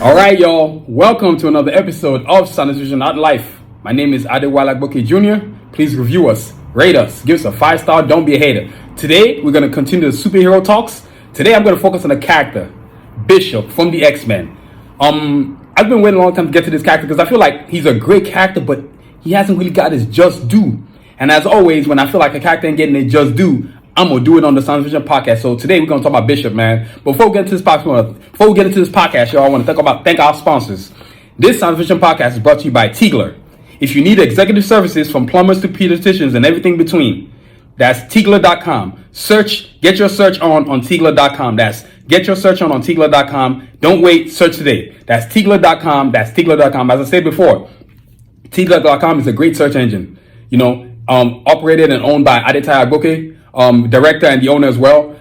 All right, y'all. Welcome to another episode of Sanusi Not Life. My name is Adewale Agboke Jr. Please review us, rate us, give us a 5-star. Don't be a hater. Today, we're going to continue the superhero talks. Today, I'm going to focus on a character, Bishop from the Xmen. I've been waiting a long time to get to this character because I feel like he's a great character, but he hasn't really got his just due. And as always, when I feel like a character ain't getting his just due, I'm going to do it on the Sanusi podcast. So today we're going to talk about Bishop, man. Before we get into this podcast, y'all, I want to thank our sponsors. This Sanusi podcast is brought to you by Tigler. If you need executive services from plumbers to pediatricians and everything between, that's Tigler.com. Get your search on Tigler.com. Get your search on Tigler.com. Don't wait, search today. That's Tigler.com. That's Tigler.com. As I said before, Tigler.com is a great search engine. Operated and owned by Adetaya Agboke, director and the owner as well.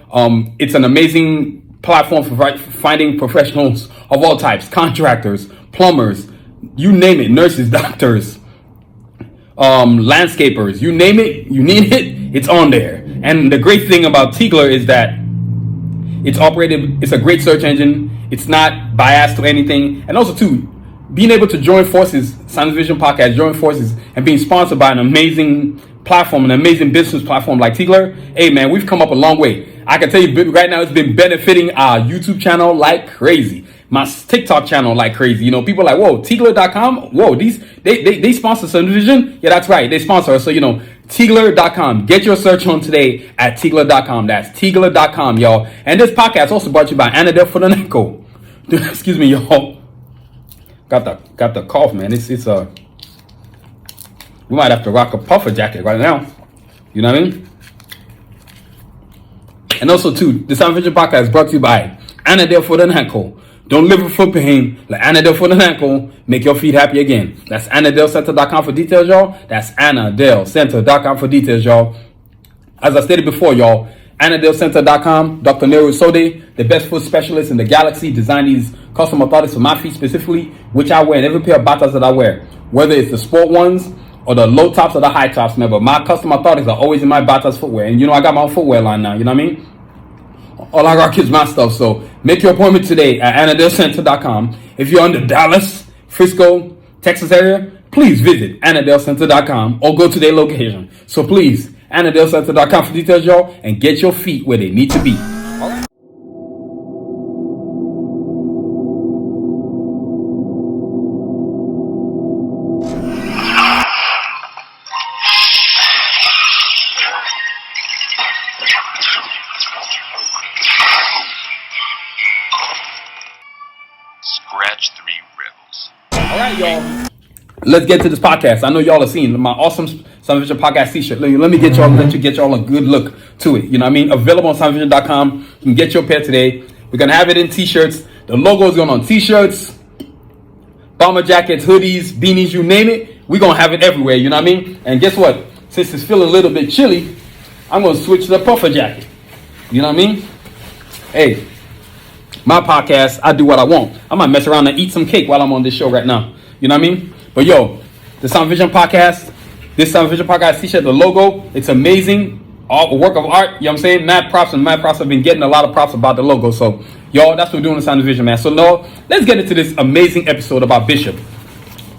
It's an amazing platform for finding professionals of all types, contractors, plumbers, you name it, nurses, doctors, landscapers, you name it, you need it, it's on there. And the great thing about Tigler is that it's a great search engine. It's not biased to anything. And also too, being able to join forces, Sanusi podcast, join forces and being sponsored by an amazing platform, an amazing business platform like Tigler. Hey man, we've come up a long way. I can tell you right now it's been benefiting our YouTube channel like crazy. My TikTok channel like crazy. People are like, whoa, Tigler.com? Whoa, they sponsor Sanusi? Yeah, that's right. They sponsor us. So, Tigler.com. Get your search on today at Tigler.com. That's Tigler.com, y'all. And this podcast also brought to you by Anadel Fodaneko. Excuse me, y'all. Got the cough, man. It's we might have to rock a puffer jacket right now. You know what I mean? And also, too, the Sanusi podcast is brought to you by Anadel Fodaneko. Don't live with foot pain. Let Anadel Fodaneko make your feet happy again. That's AnadelCenter.com for details, y'all. That's AnadelCenter.com for details, y'all. As I stated before, y'all, AnadelCenter.com, Dr. Nero Sode, the best foot specialist in the galaxy, designed these custom orthotics for my feet specifically, which I wear in every pair of batas that I wear. Whether it's the sport ones or the low tops or the high tops, remember, my custom orthotics are always in my batas footwear. And I got my own footwear line now, you know what I mean? All I rock is my stuff. So make your appointment today at AnadelCenter.com. If you're under Dallas, Frisco, Texas area, please visit AnadelCenter.com or go to their location. So please, AnadelCenter.com for details, y'all, and get your feet where they need to be. All right. Y'all, let's get to this podcast. I know y'all have seen my awesome Sanusi podcast t-shirt. Let me get y'all a good look to it. You know what I mean? Available on Sanusi.com. You can get your pair today. We're gonna have it in t-shirts. The logo is going on t-shirts, bomber jackets, hoodies, beanies, you name it. We're gonna have it everywhere. You know what I mean? And guess what? Since it's feeling a little bit chilly, I'm gonna switch to the puffer jacket. You know what I mean? Hey, my podcast, I do what I want. I might mess around and eat some cake while I'm on this show right now. You know what I mean? But yo, the Sanusi podcast, this Sanusi podcast t-shirt, the logo, it's amazing. A work of art, you know what I'm saying? Mad props. I've been getting a lot of props about the logo. So, y'all, that's what we're doing in Sanusi, man. So, no, let's get into this amazing episode about Bishop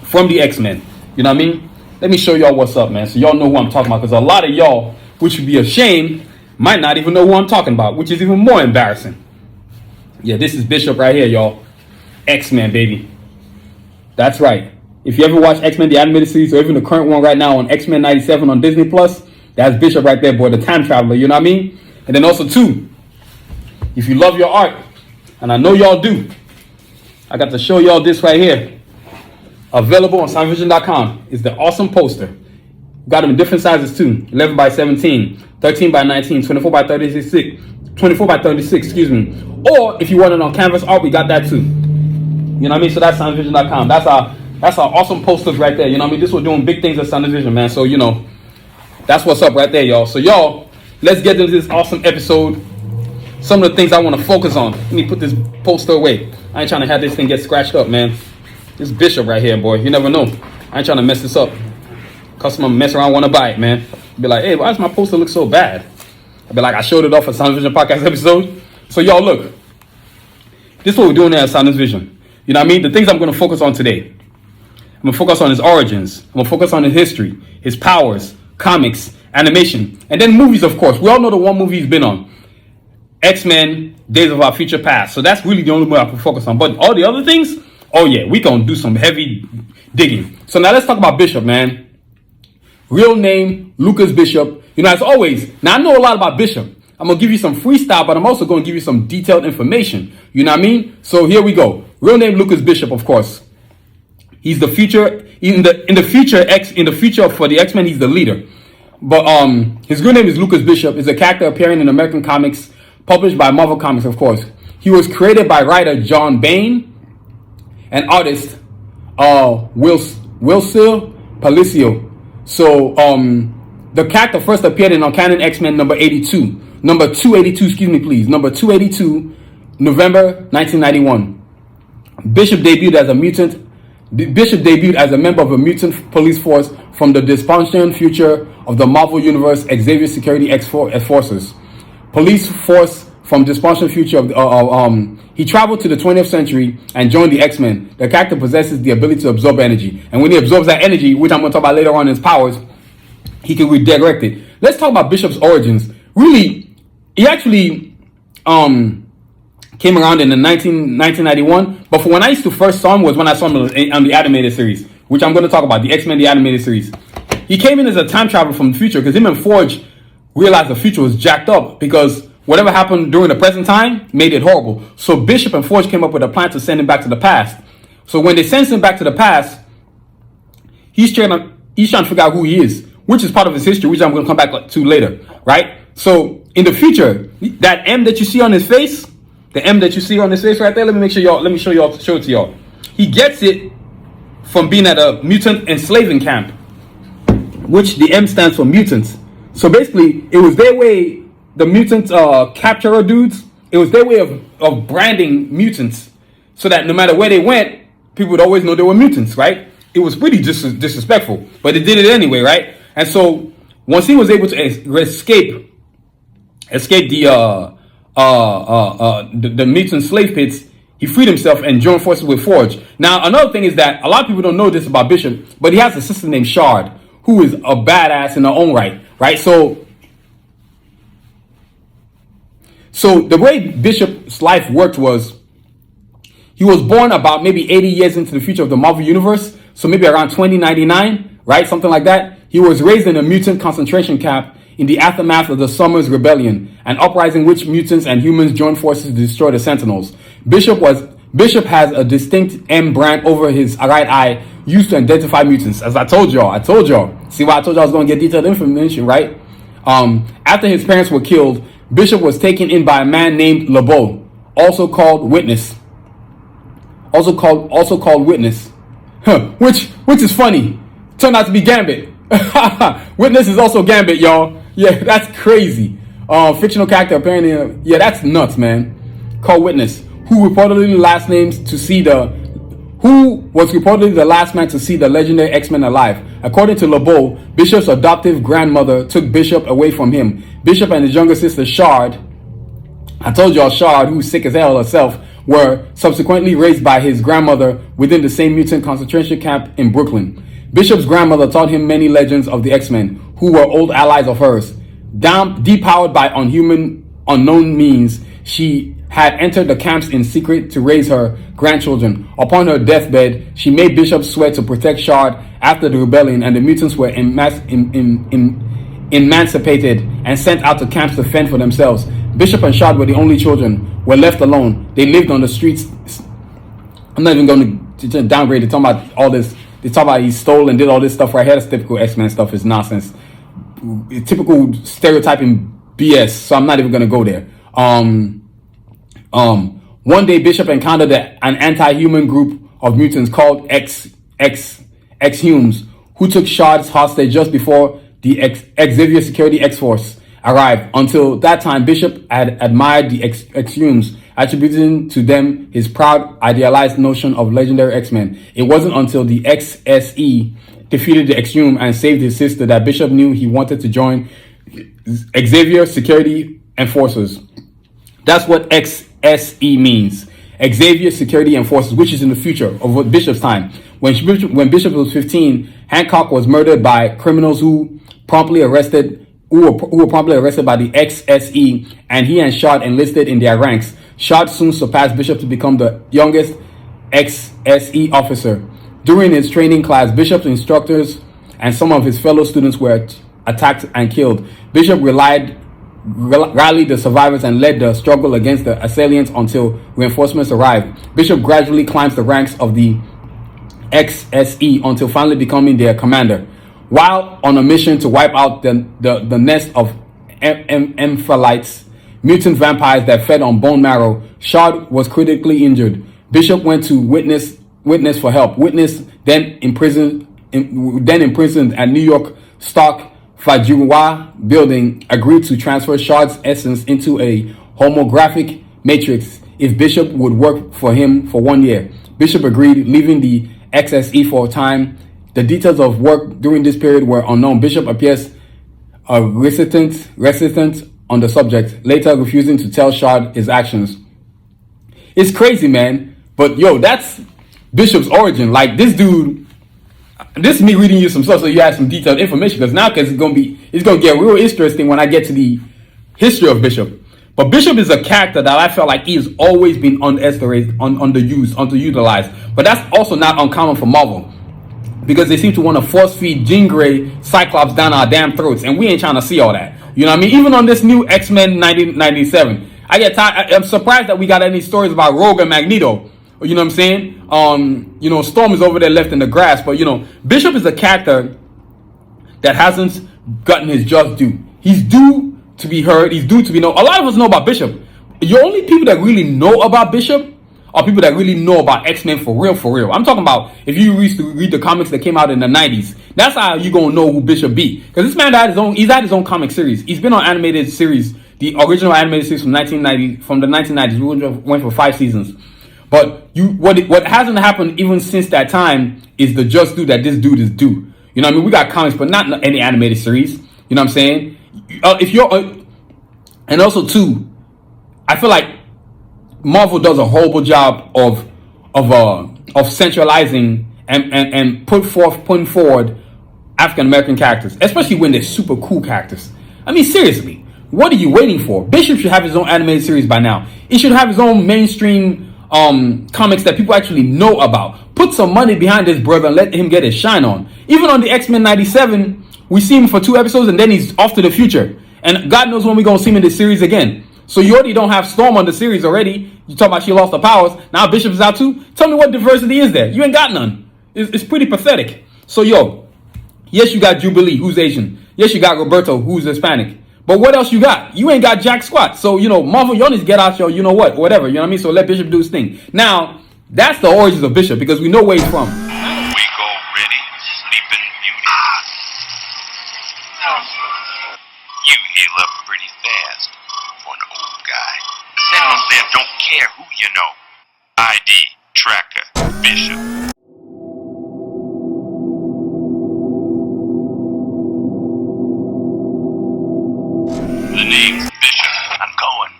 from the Xmen. You know what I mean? Let me show y'all what's up, man. So, y'all know who I'm talking about. Because a lot of y'all, which would be ashamed, might not even know who I'm talking about, which is even more embarrassing. Yeah, this is Bishop right here, y'all. Xmen, baby. That's right. If you ever watch Xmen, the animated series, or even the current one right now on Xmen 97 on Disney Plus, that's Bishop right there, boy, the time traveler, you know what I mean? And then also, too, if you love your art, and I know y'all do, I got to show y'all this right here. Available on Sanusi.com is the awesome poster. Got them in different sizes, too. 11 by 17, 13 by 19, 24 by 36, 24 by 36, excuse me. Or if you want it on canvas art, we got that, too. You know what I mean? So that's Sanusi.com. That's our awesome posters right there. You know what I mean? This was doing big things at Sanusi, man. So, that's what's up right there, y'all. So, y'all, let's get into this awesome episode. Some of the things I want to focus on. Let me put this poster away. I ain't trying to have this thing get scratched up, man. This Bishop right here, boy. You never know. I ain't trying to mess this up. Customer mess around, want to buy it, man. Be like, hey, why does my poster look so bad? I'll be like, I showed it off for Sanusi podcast episode. So, y'all, look. This is what we're doing there at Sanusi Vision. You know what I mean? The things I'm going to focus on today. I'm going to focus on his origins. I'm going to focus on his history, his powers, comics, animation, and then movies, of course. We all know the one movie he's been on. Xmen, Days of Our Future Past. So that's really the only one I can focus on. But all the other things, oh yeah, we gonna do some heavy digging. So now let's talk about Bishop, man. Real name, Lucas Bishop. You know, as always, now I know a lot about Bishop. I'm gonna give you some freestyle, but I'm also gonna give you some detailed information. You know what I mean? So here we go. Real name, Lucas Bishop, of course. He's the future, in the future for the X-Men, he's the leader. But his real name is Lucas Bishop. Is a character appearing in American comics, published by Marvel Comics, of course. He was created by writer John Bain and artist Wilsil Palicio. So the character first appeared in Uncanny X-Men number 82. Number 282, excuse me, please. Number 282, November 1991. Bishop debuted as a member of a mutant police force from the dysfunctional future of the Marvel Universe Xavier Security X-Forces. Police force from dysfunctional future of he traveled to the 20th century and joined the X-Men. The character possesses the ability to absorb energy. And when he absorbs that energy, which I'm going to talk about later on in his powers, he can redirect it. Let's talk about Bishop's origins. Really, he actually came around in the 1991. But for when I used to first saw him was when I saw him on the animated series, which I'm going to talk about, the X-Men, the animated series. He came in as a time traveler from the future because him and Forge realized the future was jacked up because whatever happened during the present time made it horrible. So Bishop and Forge came up with a plan to send him back to the past. So when they sent him back to the past, he's trying to figure out who he is, which is part of his history, which I'm going to come back to later, right? So in the future, that M that you see on his face, the M that you see on his face right there, let me show it to y'all. He gets it from being at a mutant enslaving camp, which the M stands for mutants. So basically, it was their way, the mutant capturer dudes, it was their way of branding mutants so that no matter where they went, people would always know they were mutants, right? It was pretty disrespectful, but they did it anyway, right? And so once he was able to escape the mutant slave pits, he freed himself and joined forces with Forge. Now, another thing is that a lot of people don't know this about Bishop, but he has a sister named Shard, who is a badass in her own right? So the way Bishop's life worked was he was born about maybe 80 years into the future of the Marvel Universe, so maybe around 2099, right? Something like that. He was raised in a mutant concentration camp in the aftermath of the Summers Rebellion, an uprising which mutants and humans joined forces to destroy the Sentinels. Bishop has a distinct M brand over his right eye used to identify mutants. As I told y'all. See why I told y'all I was going to get detailed information, right? After his parents were killed, Bishop was taken in by a man named LeBeau, also called Witness. Which is funny. Turned out to be Gambit. Witness is also Gambit, y'all. Yeah, that's crazy. Fictional character apparently. Yeah, that's nuts, man. Called Witness, who was reportedly the last man to see the legendary X-Men alive. According to LeBeau, Bishop's adoptive grandmother took Bishop away from him. Bishop and his younger sister Shard, I told y'all Shard, who's sick as hell herself, were subsequently raised by his grandmother within the same mutant concentration camp in Brooklyn. Bishop's grandmother taught him many legends of the X-Men, who were old allies of hers. Depowered by unknown means, she had entered the camps in secret to raise her grandchildren. Upon her deathbed, she made Bishop swear to protect Shard after the rebellion, and the mutants were emancipated and sent out to camps to fend for themselves. Bishop and Shard were the only children, were left alone. They lived on the streets. I'm not even going to downgrade. They're talking about all this. They talk about he stole and did all this stuff right here. That's typical X-Men stuff. Is nonsense. Typical stereotyping BS. So I'm not even going to go there. One day Bishop encountered an anti-human group of mutants called X-Humes, who took Shard's hostage just before the Xavier Security X-Force arrived. Until that time, Bishop had admired the X-Humes, attributing to them his proud, idealized notion of legendary X-Men. It wasn't until the XSE defeated the X-Hume and saved his sister that Bishop knew he wanted to join Xavier Security Enforcers. That's what XSE means. Xavier Security Enforcers, which is in the future of Bishop's time. When Bishop was 15, Hancock was murdered by criminals who were promptly arrested by the XSE, and he and Shard enlisted in their ranks. Shard soon surpassed Bishop to become the youngest XSE officer. During his training class, Bishop's instructors and some of his fellow students were attacked and killed. Bishop rallied the survivors and led the struggle against the assailants until reinforcements arrived. Bishop gradually climbs the ranks of the XSE until finally becoming their commander. While on a mission to wipe out the nest of Emphalites, mutant vampires that fed on bone marrow, Shard was critically injured. Bishop went to Witness for help. Witness, then imprisoned at New York Stock Fajua building, agreed to transfer Shard's essence into a homographic matrix if Bishop would work for him for 1 year. Bishop agreed, leaving the XSE for a time. The details of work during this period were unknown. Bishop appears reticent on the subject, later refusing to tell Shard his actions. It's crazy, man. But yo, that's Bishop's origin. Like, this dude, this is me reading you some stuff so you have some detailed information, because it's gonna get real interesting when I get to the history of Bishop. But Bishop is a character that I felt like he's always been underutilized. But that's also not uncommon for Marvel, because they seem to want to force feed Jean Grey Cyclops down our damn throats, and we ain't trying to see all that. You know what I mean? Even on this new Xmen 1997, I get tired. I'm surprised that we got any stories about Rogue and Magneto. You know what I'm saying? Storm is over there left in the grass, but Bishop is a character that hasn't gotten his just due. He's due to be heard. He's due to be known. A lot of us know about Bishop. The only people that really know about Bishop are people that really know about X-Men for real. I'm talking about if you used to read the comics that came out in the 90s. That's how you gonna know who Bishop be. Because this man he's had his own comic series. He's been on animated series, the original animated series from the 1990s. We went for 5 seasons. But what hasn't happened even since that time is the just due that this dude is due. You know what I mean? We got comics, but not any animated series. You know what I'm saying? And also too, I feel like Marvel does a horrible job of centralizing and putting forward African American characters, especially when they're super cool characters. I mean, seriously, what are you waiting for? Bishop should have his own animated series by now. He should have his own mainstream comics that people actually know about. Put some money behind this brother and let him get his shine on. Even on the Xmen 97, we see him for 2 episodes and then he's off to the future. And God knows when we're going to see him in this series again. So you already don't have Storm on the series already. You talk about she lost her powers. Now Bishop is out too. Tell me what diversity is there. You ain't got none. It's pretty pathetic. So yes, you got Jubilee, who's Asian. Yes, you got Roberto, who's Hispanic. But what else you got? You ain't got jack squat. So, Marvel, y'all need to get out your, whatever. You know what I mean? So let Bishop do his thing. Now, that's the origins of Bishop, because we know where he's from. Wake already, sleeping beauty. You heal up pretty fast for an old guy. Stand on there, don't care who you know. ID, tracker, Bishop. The name's Bishop. I'm going.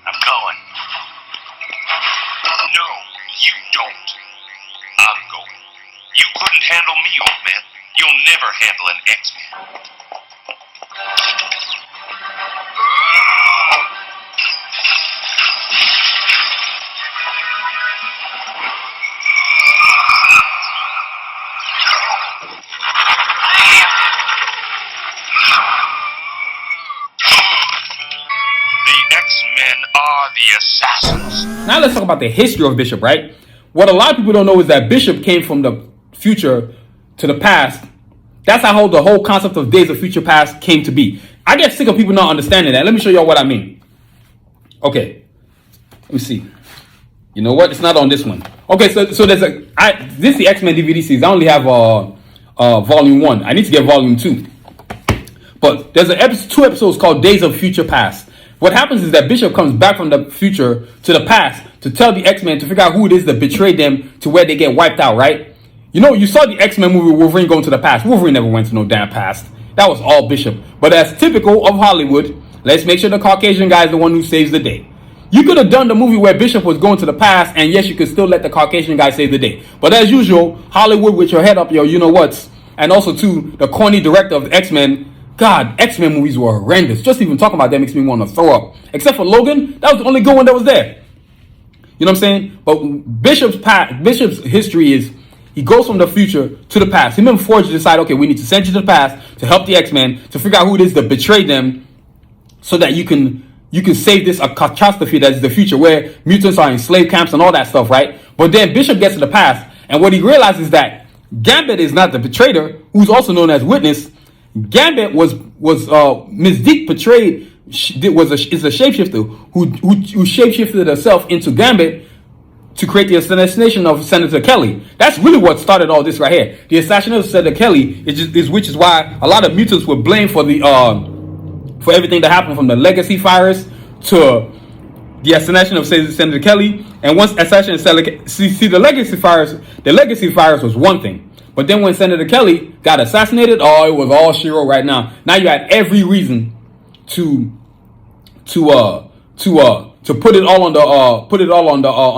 No, you don't. I'm going. You couldn't handle me, old man. You'll never handle an X-Men. X-Men are the assassins. Now let's talk about the history of Bishop, right? What a lot of people don't know is that Bishop came from the future to the past. That's how the whole concept of Days of Future Past came to be. I get sick of people not understanding that. Let me show y'all what I mean. Okay, let me see. You know what? It's not on this one. Okay, so there's this is the X-Men DVD series. I only have volume 1. I need to get volume 2. But there's 2 episodes called Days of Future Past. What happens is that Bishop comes back from the future to the past to tell the X-Men to figure out who it is that betrayed them to where they get wiped out, right? You saw the X-Men movie Wolverine going to the past. Wolverine never went to no damn past. That was all Bishop. But as typical of Hollywood, let's make sure the Caucasian guy is the one who saves the day. You could have done the movie where Bishop was going to the past, and yes, you could still let the Caucasian guy save the day. But as usual, Hollywood with your head up your you-know-whats, and also, too, the corny director of X-Men. God, X-Men movies were horrendous. Just even talking about that makes me want to throw up. Except for Logan, that was the only good one that was there. You know what I'm saying? But Bishop's history is, he goes from the future to the past. Him and Forge decide, okay, we need to send you to the past to help the X-Men, to figure out who it is that betrayed them, so that you can save this a catastrophe that is the future, where mutants are in slave camps and all that stuff, right? But then Bishop gets to the past, and what he realizes is that Gambit is not the betrayer, who's also known as Witness. Gambit was Mystique portrayed is a shapeshifter who shapeshifted herself into Gambit to create the assassination of Senator Kelly. That's really what started all this right here. The assassination of Senator Kelly which is why a lot of mutants were blamed for the for everything that happened, from the legacy virus to the assassination of Senator Kelly. And once assassination, see the legacy virus was one thing, but then when Senator Kelly got assassinated, oh, it was all shiro right now. Now you had every reason to put it all on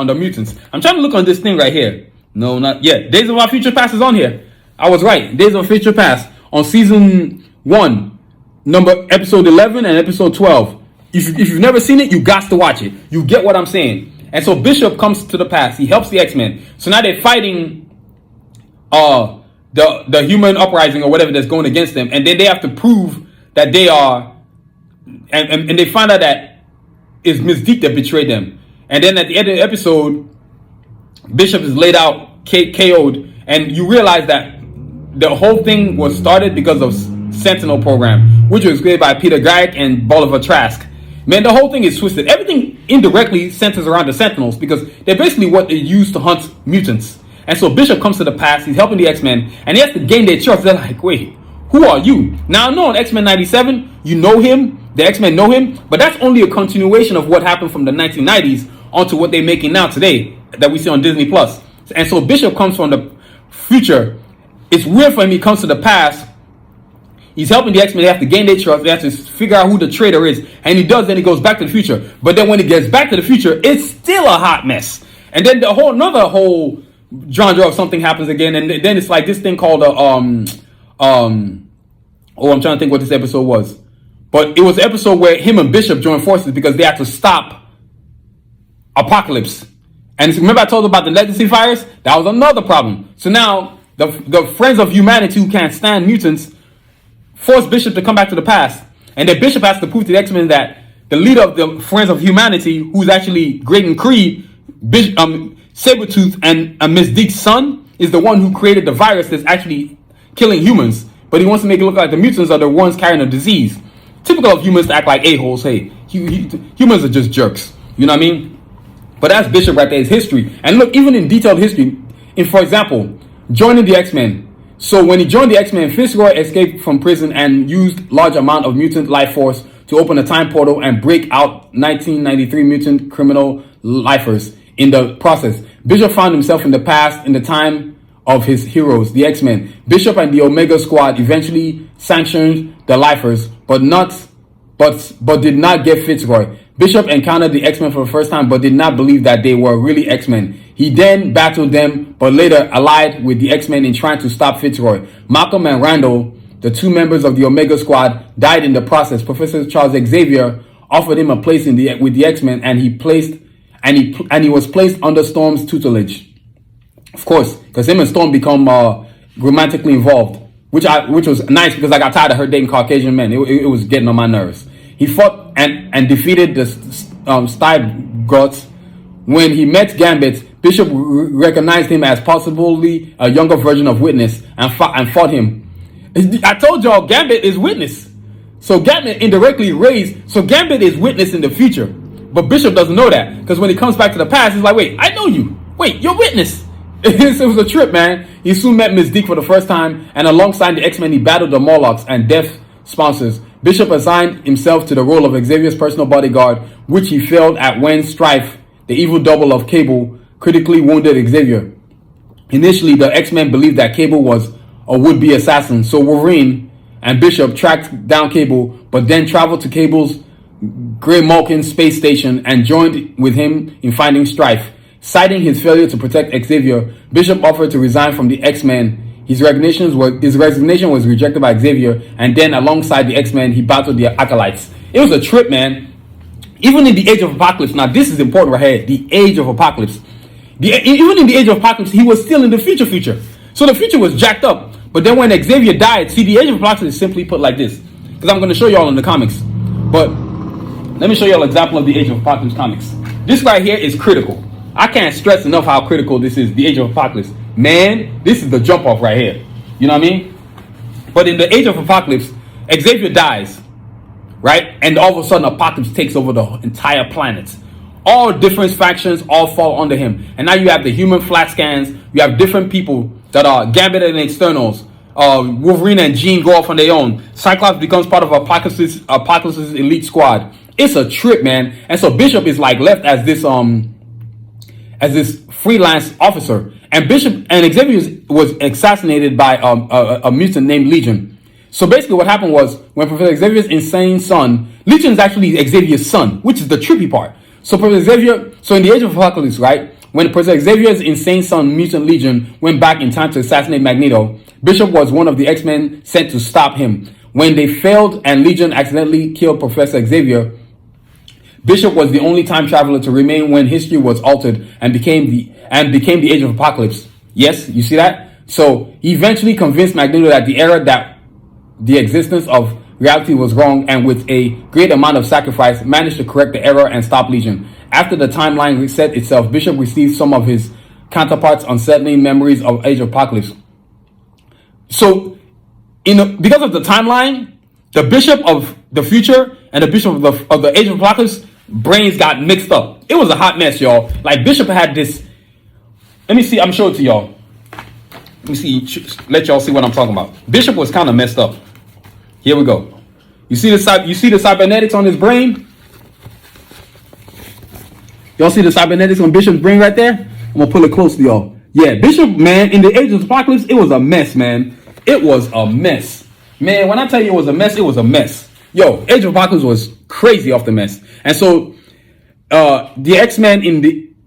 the mutants. I'm trying to look on this thing right here. No, not yet. Days of Our Future Past is on here. I was right. Days of Our Future Past on season 1, episode 11 and episode 12. If you've never seen it, you got to watch it. You get what I'm saying. And so Bishop comes to the past. He helps the X-Men. So now they're fighting the human uprising or whatever that's going against them. And then they have to prove that they are, and they find out that it's Mystique that betrayed them. And then at the end of the episode, Bishop is laid out, KO'd, and you realize that the whole thing was started because of Sentinel program, which was created by Peter Gaik and Bolivar Trask. Man, the whole thing is twisted. Everything indirectly centers around the Sentinels because they're basically what they use to hunt mutants. And so Bishop comes to the past, he's helping the X-Men, and he has to gain their trust. They're like, wait, who are you? Now, I know in X-Men 97, you know him, the X-Men know him, but that's only a continuation of what happened from the 1990s onto what they're making now today that we see on Disney+. And so Bishop comes from the future. It's weird for him, he comes to the past. He's helping the X-Men. They have to gain their trust. They have to figure out who the traitor is. And he does, then he goes back to the future. But then when he gets back to the future, it's still a hot mess. And then another whole genre of something happens again. And then it's like this thing called I'm trying to think what this episode was. But it was an episode where him and Bishop joined forces because they had to stop Apocalypse. And remember I told you about the legacy virus? That was another problem. So now the Friends of Humanity, who can't stand mutants, force Bishop to come back to the past. And then Bishop has to prove to the X-Men that the leader of the Friends of Humanity, who's actually Graydon Creed, Sabretooth, and Mystique's son, is the one who created the virus that's actually killing humans. But he wants to make it look like the mutants are the ones carrying the disease. Typical of humans to act like a-holes. Hey, humans are just jerks. You know what I mean? But that's Bishop right there, his history. And look, even in detailed history, for example, joining the X-Men. So when he joined the X-Men, Fitzroy escaped from prison and used large amount of mutant life force to open a time portal and break out 1993 mutant criminal lifers. In the process, Bishop found himself in the past in the time of his heroes, the X-Men. Bishop and the Omega Squad eventually sanctioned the lifers, but did not get Fitzroy. Bishop encountered the X-Men for the first time, but did not believe that they were really X-Men. He then battled them, but later allied with the X-Men in trying to stop Fitzroy. Malcolm and Randall, the two members of the Omega Squad, died in the process. Professor Charles Xavier offered him a place with the X-Men, and he was placed under Storm's tutelage. Of course, because him and Storm become romantically involved, which was nice because I got tired of her dating Caucasian men. It was getting on my nerves. He fought and defeated the Steingrots. When he met Gambit, Bishop recognized him as possibly a younger version of Witness and fought him. I told y'all Gambit is Witness. So Gambit indirectly raised. So Gambit is Witness in the future. But Bishop doesn't know that. Because when he comes back to the past, he's like, wait, I know you. Wait, you're Witness. It was a trip, man. He soon met Mystique for the first time. And alongside the X-Men, he battled the Morlocks and Death sponsors. Bishop assigned himself to the role of Xavier's personal bodyguard, which he failed at when Strife, the evil double of Cable, critically wounded Xavier. Initially, the X-Men believed that Cable was a would-be assassin, so Wolverine and Bishop tracked down Cable, but then traveled to Cable's Grey space station and joined with him in finding Strife. Citing his failure to protect Xavier, Bishop offered to resign from the X-Men. His resignation was rejected by Xavier, and then alongside the X-Men, he battled the Acolytes. It was a trip, man. Even in the Age of Apocalypse, now this is important right here, the Age of Apocalypse. Even in the Age of Apocalypse, he was still in the future. So the future was jacked up. But then when Xavier died, see, the Age of Apocalypse is simply put like this. Because I'm going to show y'all in the comics. But let me show y'all an example of the Age of Apocalypse comics. This right here is critical. I can't stress enough how critical this is, the Age of Apocalypse. Man, this is the jump off right here. You know what I mean? But in the Age of Apocalypse, Xavier dies, right? And all of a sudden, Apocalypse takes over the entire planet. All different factions all fall under him. And now you have the human flat scans. You have different people that are Gambit and Externals. Wolverine and Jean go off on their own. Cyclops becomes part of Apocalypse's elite squad. It's a trip, man. And so Bishop is like left as this freelance officer, and Xavier was assassinated by a mutant named Legion. So basically what happened was, when Professor Xavier's insane son, Legion is actually Xavier's son, which is the trippy part. So in the Age of Apocalypse, right, when Professor Xavier's insane son, Mutant Legion, went back in time to assassinate Magneto, Bishop was one of the X-Men sent to stop him. When they failed and Legion accidentally killed Professor Xavier, Bishop was the only time traveler to remain when history was altered and became the Age of Apocalypse. Yes, you see that? So he eventually convinced Magneto that the existence of reality was wrong, and with a great amount of sacrifice managed to correct the error and stop Legion. After the timeline reset itself, Bishop received some of his counterparts' unsettling memories of Age of Apocalypse. So because of the timeline, the Bishop of the future and the Bishop of the Age of Apocalypse brains got mixed up. It was a hot mess, y'all. Like, Bishop had this. Let me see. I'm showing it to y'all. Let me see. Let y'all see what I'm talking about. Bishop was kind of messed up. Here we go. You see the cybernetics on his brain? Y'all see the cybernetics on Bishop's brain right there? I'm gonna pull it close to y'all. Yeah, Bishop, man, in the Age of Apocalypse, it was a mess, man. It was a mess. Man, when I tell you it was a mess, it was a mess. Yo, Age of Apocalypse was crazy off the mess. And so the X-Men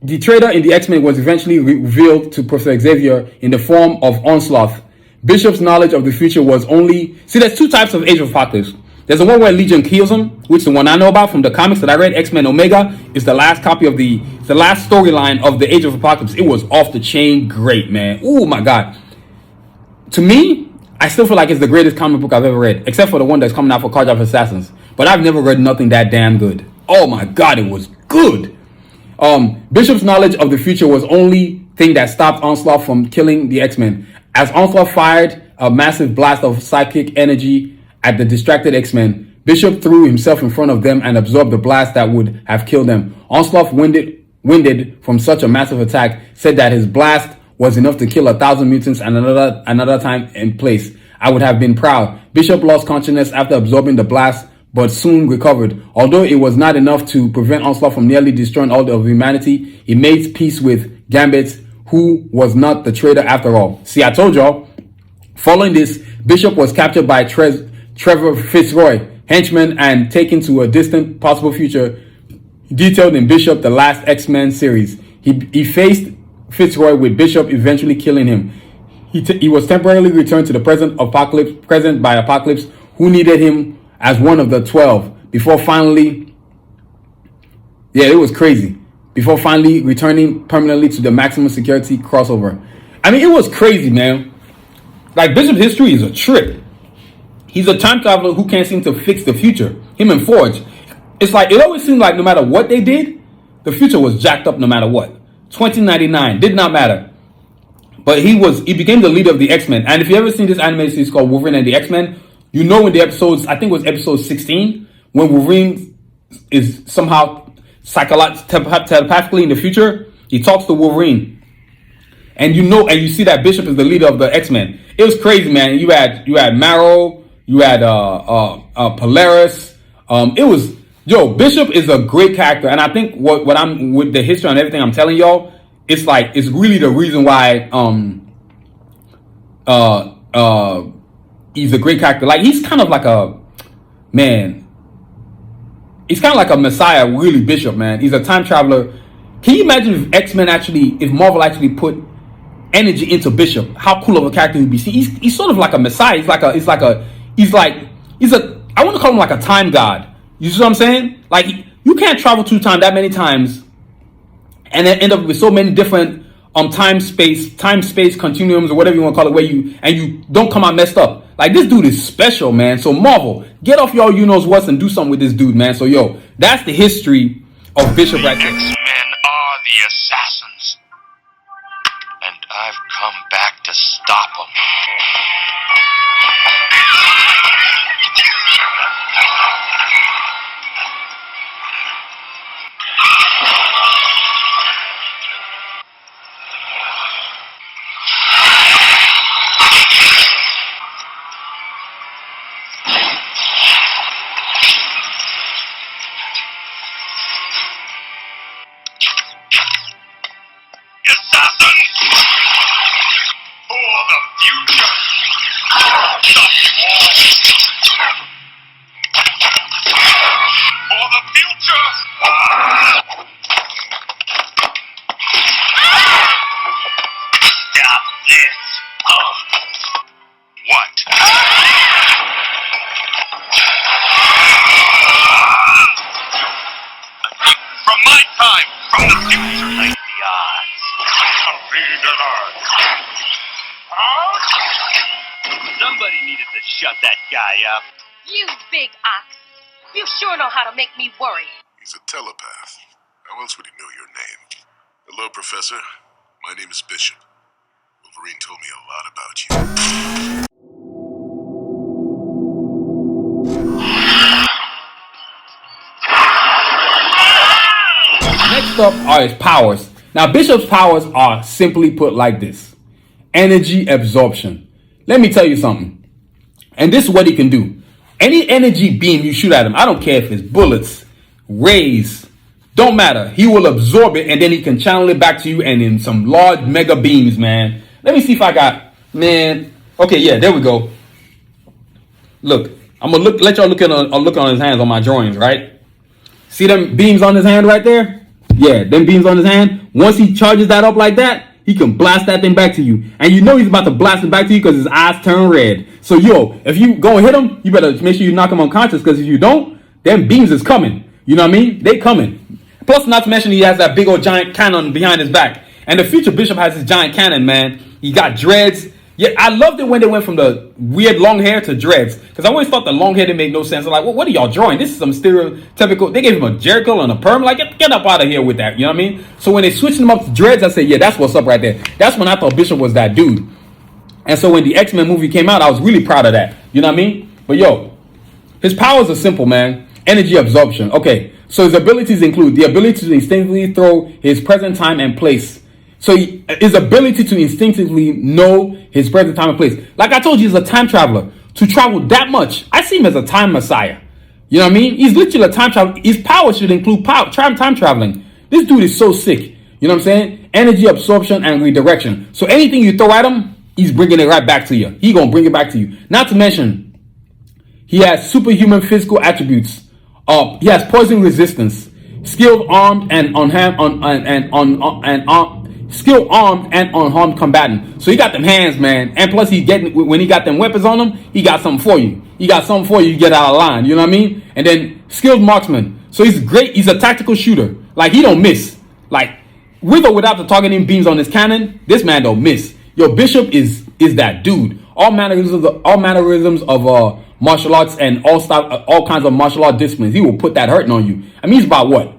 the traitor in the X-Men was eventually revealed to Professor Xavier in the form of Onslaught. Bishop's knowledge of the future was only... See, there's two types of Age of Apocalypse. There's the one where Legion kills him, which is the one I know about from the comics that I read. X-Men Omega is the last copy of the last storyline of the Age of Apocalypse. It was off the chain great, man. Oh my God. To me, I still feel like it's the greatest comic book I've ever read, except for the one that's coming out for Cards of Assassins. But I've never read nothing that damn good. Oh my God, it was good. Bishop's knowledge of the future was only thing that stopped Onslaught from killing the X-Men. As Onslaught fired a massive blast of psychic energy at the distracted X-Men, Bishop threw himself in front of them and absorbed the blast that would have killed them. Onslaught, winded from such a massive attack, said that his blast was enough to kill 1,000 mutants and another time and place. I would have been proud. Bishop lost consciousness after absorbing the blast, but soon recovered. Although it was not enough to prevent Onslaught from nearly destroying all of humanity, he made peace with Gambit, who was not the traitor after all. See, I told y'all. Following this, Bishop was captured by Trevor Fitzroy, henchman, and taken to a distant possible future detailed in Bishop the Last X-Men series. He faced Fitzroy, with Bishop eventually killing him. He was temporarily returned to the present by Apocalypse, who needed him as one of the 12 before finally... Yeah, it was crazy. Before finally returning permanently to the maximum security crossover. I mean, it was crazy, man. Like, Bishop's history is a trip. He's a time traveler who can't seem to fix the future. Him and Forge. It's like, it always seemed like no matter what they did, the future was jacked up no matter what. 2099 did not matter. But he became the leader of the X-Men. And if you ever seen this animated series called Wolverine and the X-Men, you know in the episodes, I think it was episode 16, when Wolverine is somehow telepathically in the future, he talks to Wolverine. And you see that Bishop is the leader of the X-Men. It was crazy, man. You had Marrow, you had Polaris. Bishop is a great character. And I think what I'm with the history and everything I'm telling y'all, it's really the reason why he's a great character. Like, he's kind of like a man. He's kind of like a messiah, really, Bishop, man. He's a time traveler. Can you imagine if Marvel actually put energy into Bishop? How cool of a character he'd be. See, he's sort of like a messiah. He's a I want to call him like a time god. You see what I'm saying? Like, you can't travel through time that many times and then end up with so many different time space continuums, or whatever you want to call it, where you don't come out messed up. Like, this dude is special, man. So Marvel, get off y'all you knows what's and do something with this dude, man. So yo, that's the history of Bishop right there. X-Men are the assassins, and I've come back to stop them. Somebody needed to shut that guy up. You big ox. You sure know how to make me worry. He's a telepath. How else would he know your name? Hello, Professor. My name is Bishop. Wolverine told me a lot about you. Next up are his powers. Now, Bishop's powers are simply put like this: energy absorption. Let me tell you something. And this is what he can do. Any energy beam you shoot at him, I don't care if it's bullets, rays, don't matter. He will absorb it, and then he can channel it back to you, and in some large mega beams, man. Let me see if I got, man. Okay, yeah, there we go. Look, I'm gonna let y'all look on his hands on my drawings, right? See them beams on his hand right there? Yeah, them beams on his hand. Once he charges that up like that, he can blast that thing back to you. And you know he's about to blast it back to you because his eyes turn red. So yo, if you go and hit him, you better make sure you knock him unconscious, because if you don't, them beams is coming. You know what I mean? They coming. Plus, not to mention, he has that big old giant cannon behind his back. And the future Bishop has his giant cannon, man. He got dreads. Yeah, I loved it when they went from the weird long hair to dreads, because I always thought the long hair didn't make no sense. I'm like, well, what are y'all drawing? This is some stereotypical. They gave him a Jericho and a perm. Like, get up out of here with that. You know what I mean? So when they switched him up to dreads, I said, yeah, that's what's up right there. That's when I thought Bishop was that dude. And so when the X-Men movie came out, I was really proud of that. You know what I mean? But yo, his powers are simple, man. Energy absorption. Okay, so his abilities include the ability to instinctively throw his present time and place. So his ability to instinctively know his present time and place. Like I told you, he's a time traveler. To travel that much, I see him as a time messiah. You know what I mean? He's literally a time traveler. His power should include time traveling. This dude is so sick. You know what I'm saying? Energy absorption and redirection. So anything you throw at him, he's bringing it right back to you. He gonna bring it back to you. Not to mention, he has superhuman physical attributes. He has poison resistance, skilled armed and skilled armed and unharmed combatant. So he got them hands, man. And plus, when he got them weapons on him, he got something for you. He got something for you. You get out of line. You know what I mean? And then skilled marksman. So he's great. He's a tactical shooter. Like, he don't miss. Like, with or without the targeting beams on his cannon, this man don't miss. Yo, Bishop is that dude. All mannerisms of martial arts and all kinds of martial art disciplines. He will put that hurting on you. I mean, he's about what?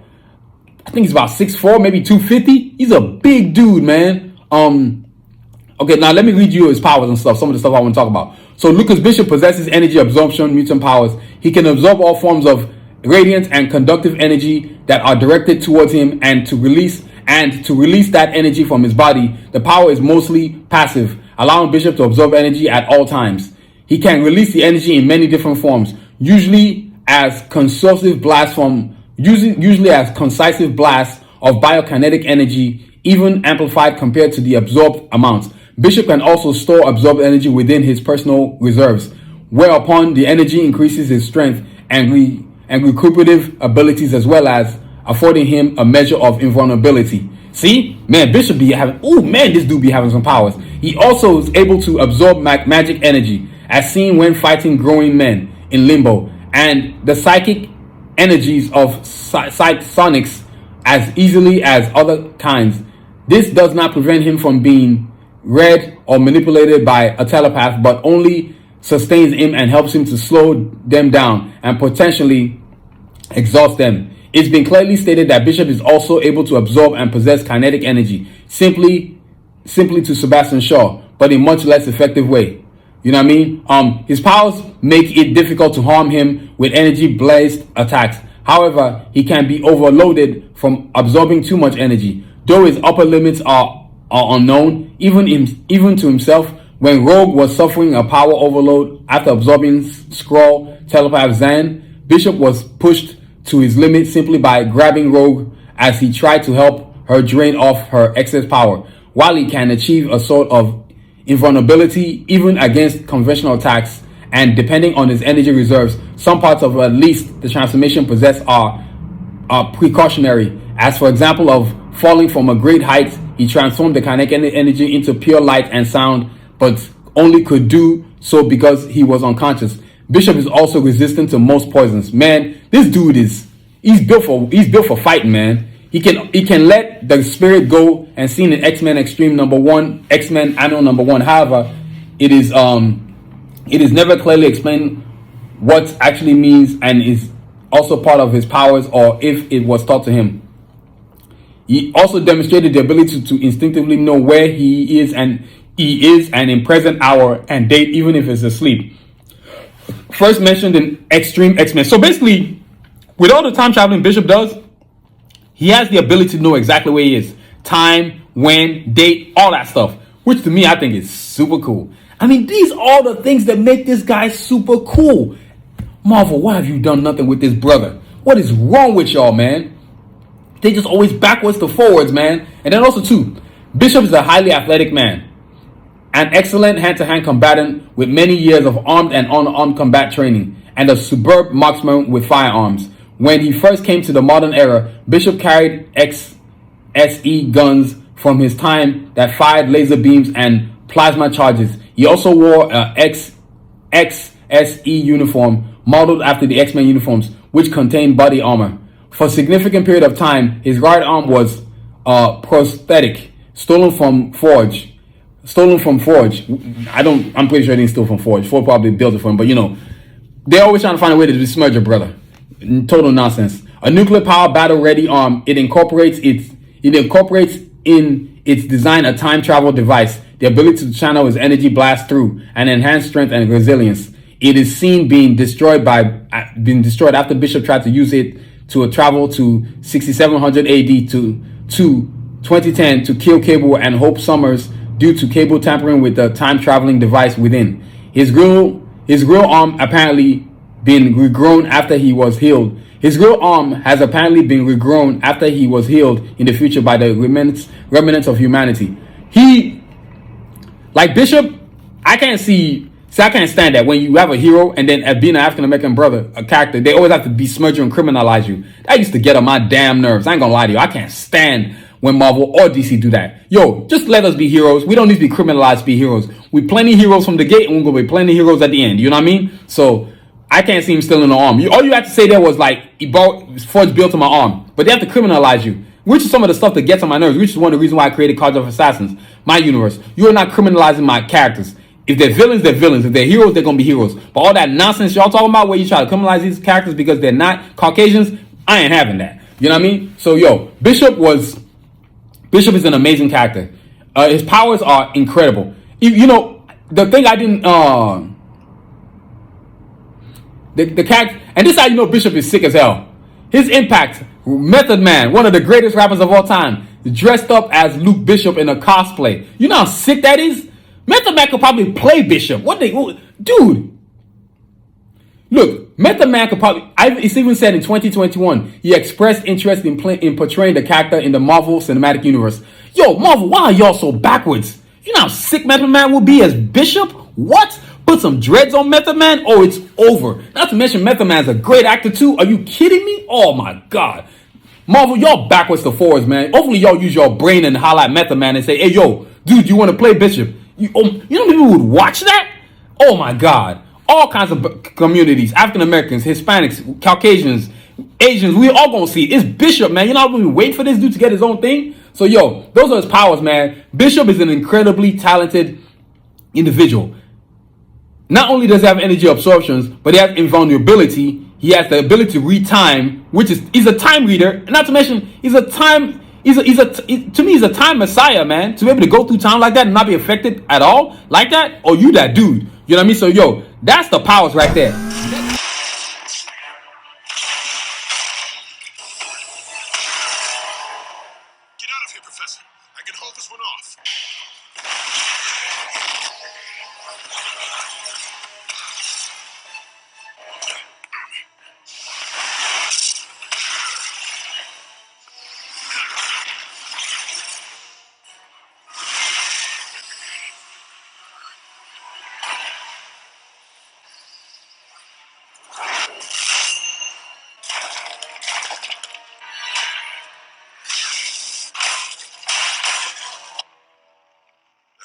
I think he's about 6'4", maybe 250. He's a big dude, man. Okay, now let me read you his powers and stuff. Some of the stuff I want to talk about. So Lucas Bishop possesses energy absorption, mutant powers. He can absorb all forms of radiant and conductive energy that are directed towards him, and to release that energy from his body. The power is mostly passive, allowing Bishop to absorb energy at all times. He can release the energy in many different forms, usually as concisive blasts of biokinetic energy, even amplified compared to the absorbed amounts. Bishop can also store absorbed energy within his personal reserves, whereupon the energy increases his strength and and recuperative abilities, as well as affording him a measure of invulnerability. See, man, Bishop be having, oh man, this dude be having some powers. He also is able to absorb magic energy, as seen when fighting growing men in Limbo, and the psychic energies of sonics as easily as other kinds. This does not prevent him from being read or manipulated by a telepath, but only sustains him and helps him to slow them down and potentially exhaust them. It's been clearly stated that Bishop is also able to absorb and possess kinetic energy, simply to Sebastian Shaw, but in much less effective way. You know what I mean? His powers make it difficult to harm him with energy-blazed attacks. However, he can be overloaded from absorbing too much energy. Though his upper limits are unknown, even to himself. When Rogue was suffering a power overload after absorbing Skrull telepath Zan, Bishop was pushed to his limit simply by grabbing Rogue as he tried to help her drain off her excess power. While he can achieve a sort of invulnerability even against conventional attacks, and depending on his energy reserves, some parts of at least the transformation possessed are precautionary. As for example of falling from a great height, he transformed the kinetic energy into pure light and sound, but only could do so because he was unconscious. Bishop is also resistant to most poisons. Man, this dude he's built for fighting, man. He can let the spirit go, and seen in Xmen Extreme #1, Xmen Annual #1. However, it is never clearly explained what actually means and is also part of his powers, or if it was taught to him. He also demonstrated the ability to instinctively know where he is and in present hour and date, even if it's asleep. First mentioned in Extreme Xmen. So basically, with all the time traveling Bishop does, he has the ability to know exactly where he is. Time, when, date, all that stuff. Which to me, I think is super cool. I mean, these are all the things that make this guy super cool. Marvel, why have you done nothing with this brother? What is wrong with y'all, man? They just always backwards to forwards, man. And then also, too, Bishop is a highly athletic man. An excellent hand-to-hand combatant with many years of armed and unarmed combat training, and a superb marksman with firearms. When he first came to the modern era, Bishop carried XSE guns from his time that fired laser beams and plasma charges. He also wore a XSE uniform modeled after the X-Men uniforms, which contained body armor. For a significant period of time, his right arm was prosthetic, stolen from Forge. I'm pretty sure it didn't steal from Forge. Forge probably built it for him, but they're always trying to find a way to besmirch your brother. Total nonsense. A nuclear power battle ready arm. It incorporates in its design a time travel device, the ability to channel his energy blast through and enhance strength and resilience. It is seen being destroyed after Bishop tried to use it to travel to 6700 AD to 2010 to kill Cable and Hope Summers due to Cable tampering with the time traveling device within. His real arm apparently been regrown after he was healed. His real arm has apparently been regrown after he was healed in the future by the remnants of humanity. He, like Bishop, I can't stand that when you have a hero and then being an African-American brother, a character, they always have to besmirch you and criminalize you. That used to get on my damn nerves. I ain't gonna lie to you. I can't stand when Marvel or DC do that. Yo, just let us be heroes. We don't need to be criminalized to be heroes. We plenty heroes from the gate, and we're gonna be plenty heroes at the end. You know what I mean? So I can't see him stealing the arm. All you have to say there was like, Forge built to my arm. But they have to criminalize you, which is some of the stuff that gets on my nerves, which is one of the reasons why I created Cards of Assassins, my universe. You are not criminalizing my characters. If they're villains, they're villains. If they're heroes, they're going to be heroes. But all that nonsense y'all talking about where you try to criminalize these characters because they're not Caucasians, I ain't having that. You know what I mean? So, Bishop is an amazing character. His powers are incredible. The thing I didn't... The character... And this is how you know Bishop is sick as hell. His impact, Method Man, one of the greatest rappers of all time, dressed up as Luke Bishop in a cosplay. You know how sick that is? Method Man could probably play Bishop. Dude. Look, Method Man could probably... It's even said in 2021, he expressed interest in portraying the character in the Marvel Cinematic Universe. Yo, Marvel, why are y'all so backwards? You know how sick Method Man would be as Bishop? What? Put some dreads on Method Man, oh, it's over. Not to mention Method Man's a great actor too. Are you kidding me? Oh my God. Marvel, y'all backwards to forwards, man. Hopefully y'all use your brain and highlight Method Man and say, hey, yo, dude, you want to play Bishop? You know people would watch that? Oh my God. All kinds of communities, African Americans, Hispanics, Caucasians, Asians, we all gonna see it. It's Bishop, man. You're not gonna wait for this dude to get his own thing. So, yo, those are his powers, man. Bishop is an incredibly talented individual. Not only does he have energy absorptions, but he has invulnerability. He has the ability to read time, which is he's a time reader. And not to mention, he's a time messiah, man. To be able to go through time like that and not be affected at all like that. Oh, you that dude. You know what I mean? So, yo, that's the powers right there. Get out of here, Professor. I can hold this one off.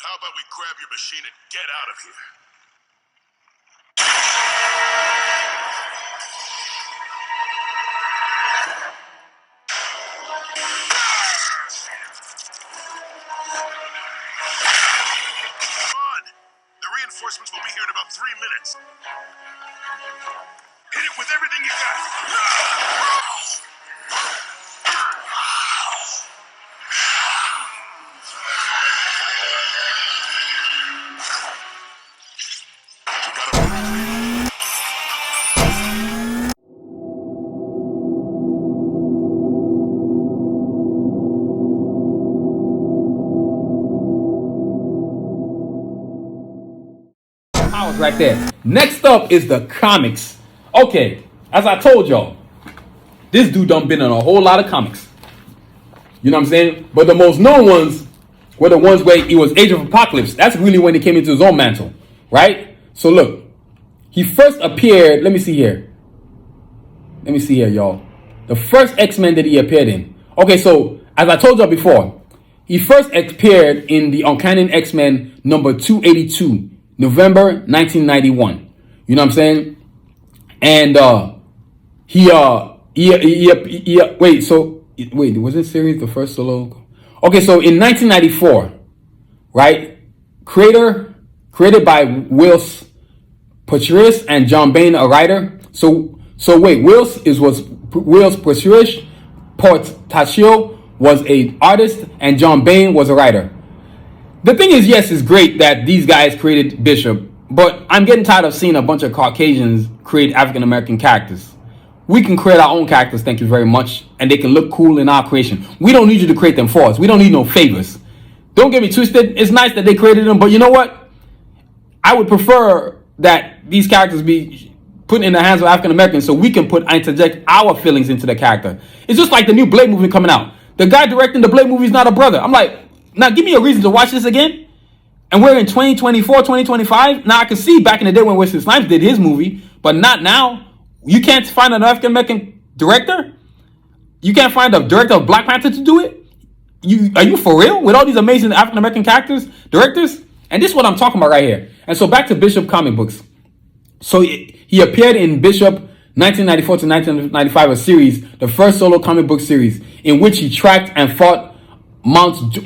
How about we grab your machine and get out of here? Come on! The reinforcements will be here in about 3 minutes. Hit it with everything you got! Powers right there. Next up is the comics. Okay, as I told y'all, this dude done been in a whole lot of comics. You know what I'm saying? But the most known ones were the ones where he was Age of Apocalypse. That's really when he came into his own mantle, right? So look, he first appeared, let me see here, y'all. The first X-Men that he appeared in. Okay, so as I told y'all before, he first appeared in the Uncanny X-Men number 282, November 1991. You know what I'm saying? And wait, was this series the first solo? Okay, so in 1994, right? Created by Wills Pachirish and John Bain, a writer. So wait, Wills Pachirish Portaccio was a artist and John Bain was a writer. The thing is, yes, it's great that these guys created Bishop, but I'm getting tired of seeing a bunch of Caucasians create African American characters. We can create our own characters, thank you very much, and they can look cool in our creation. We don't need you to create them for us. We don't need no favors. Don't get me twisted. It's nice that they created them, but you know what? I would prefer that these characters be put in the hands of African Americans so we can interject our feelings into the character. It's just like the new Blade movie coming out. The guy directing the Blade movie is not a brother. I'm like, now give me a reason to watch this again. And we're in 2024, 2025. Now I can see back in the day when Wesley Snipes did his movie, but not now. You can't find an African American director. You can't find a director of Black Panther to do it. Are you for real? With all these amazing African American directors? And this is what I'm talking about right here. And so back to Bishop comic books. So he appeared in Bishop 1994 to 1995, a series, the first solo comic book series, in which he tracked and fought Mountjoy.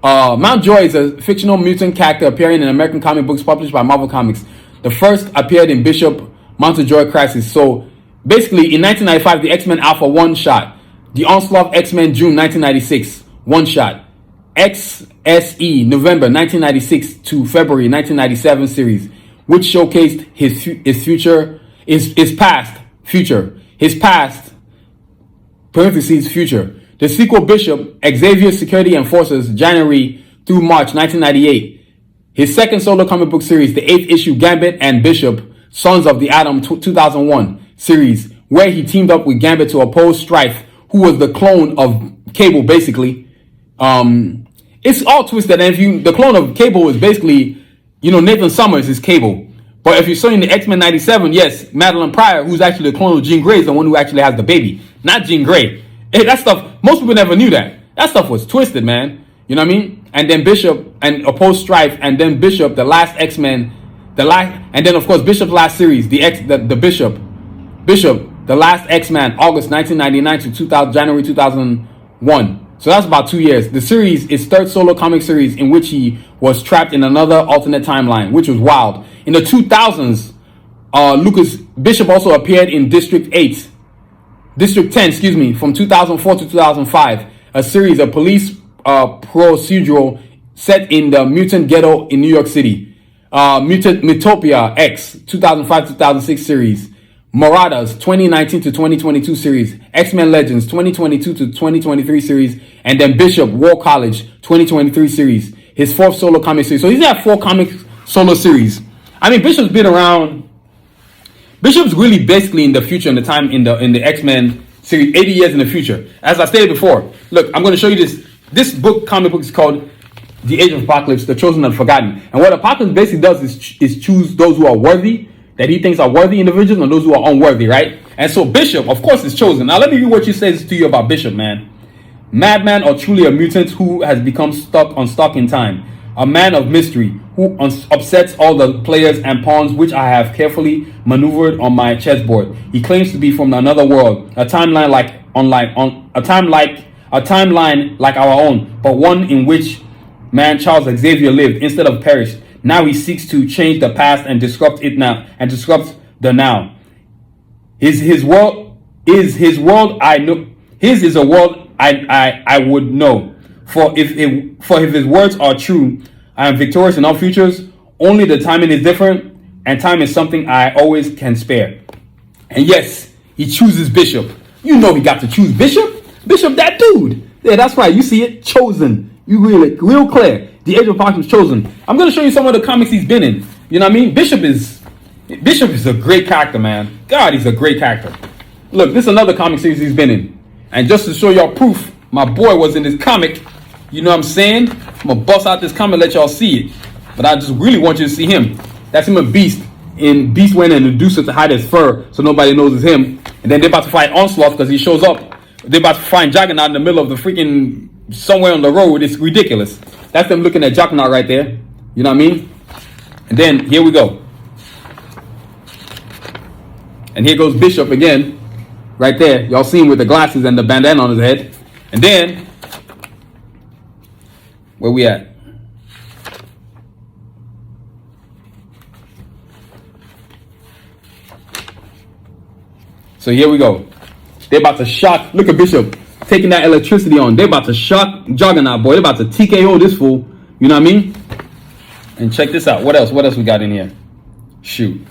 Mountjoy is a fictional mutant character appearing in American comic books published by Marvel Comics. The first appeared in Bishop Mountjoy Crisis. So basically, in 1995, the X-Men Alpha one-shot. The Onslaught X-Men June 1996, one-shot. XSE November 1996 to February 1997 series, which showcased his past, parentheses, future. The sequel Bishop, Xavier's Security Enforcers, January through March 1998. His second solo comic book series, the 8th issue Gambit and Bishop, Sons of the Atom 2001 series, where he teamed up with Gambit to oppose Strife, who was the clone of Cable, basically. It's all twisted. And the clone of Cable is basically You know, Nathan Summers is Cable. But if you're seeing the X-Men 97, yes, Madeline Pryor, who's actually the clone of Jean Grey, is the one who actually has the baby, not Jean Grey. Hey, that stuff, most people never knew that. That stuff was twisted, man. You know what I mean? And then Bishop and opposed Strife, and then Bishop, the last X-Men, and then of course Bishop's last series, the Bishop, the last X-Men, August 1999 to 2000, January 2001. So that's about 2 years. The series is third solo comic series in which he was trapped in another alternate timeline, which was wild. In the 2000s, Bishop also appeared in District 10, from 2004 to 2005, a series of police procedural set in the mutant ghetto in New York City. Metopia X 2005-2006 series. Marauders 2019 to 2022 series. X-Men Legends 2022 to 2023 series. And then Bishop War College 2023 series. His fourth solo comic series. So he's had 4 comic solo series. I mean, Bishop's been around. Bishop's really basically in the future, in the time in the X-Men series, 80 years in the future. As I stated before, look, I'm going to show you this. This comic book is called The Age of Apocalypse, The Chosen and Forgotten. And what Apocalypse basically does is choose those who are worthy, that he thinks are worthy individuals, and those who are unworthy, right? And so Bishop, of course, is chosen. Now let me read what she says to you about Bishop, man. Madman or truly a mutant who has become unstuck in time. A man of mystery who upsets all the players and pawns which I have carefully maneuvered on my chessboard. He claims to be from another world, a timeline like our own, but one in which man Charles Xavier lived instead of perished. Now he seeks to change the past and disrupt it now, and disrupt the now. His world I know. His is a world I would know. For if his words are true, I am victorious in all futures. Only the timing is different, and time is something I always can spare. And yes, he chooses Bishop. You know he got to choose Bishop. Bishop, that dude. Yeah, that's right. You see it, chosen. You real clear. The Age of Apocalypse chosen. I'm going to show you some of the comics he's been in. You know what I mean? Bishop is a great character, man. God, he's a great character. Look, this is another comic series he's been in. And just to show y'all proof, my boy was in this comic. You know what I'm saying? I'm going to bust out this comic, let y'all see it. But I just really want you to see him. That's him and Beast. And Beast went and induced it to hide his fur so nobody knows it's him. And then they're about to fight Onslaught because he shows up. They're about to find Juggernaut in the middle of the freaking somewhere on the road. It's ridiculous. That's them looking at Juggernaut right there. You know what I mean? And then here we go. And here goes Bishop again. Right there. Y'all see him with the glasses and the bandana on his head. And then, where we at? So here we go. They're about to shock. Look at Bishop taking that electricity on. They're about to shock Juggernaut, boy. They're about to TKO this fool. You know what I mean? And check this out. What else? What else we got in here? Shoot.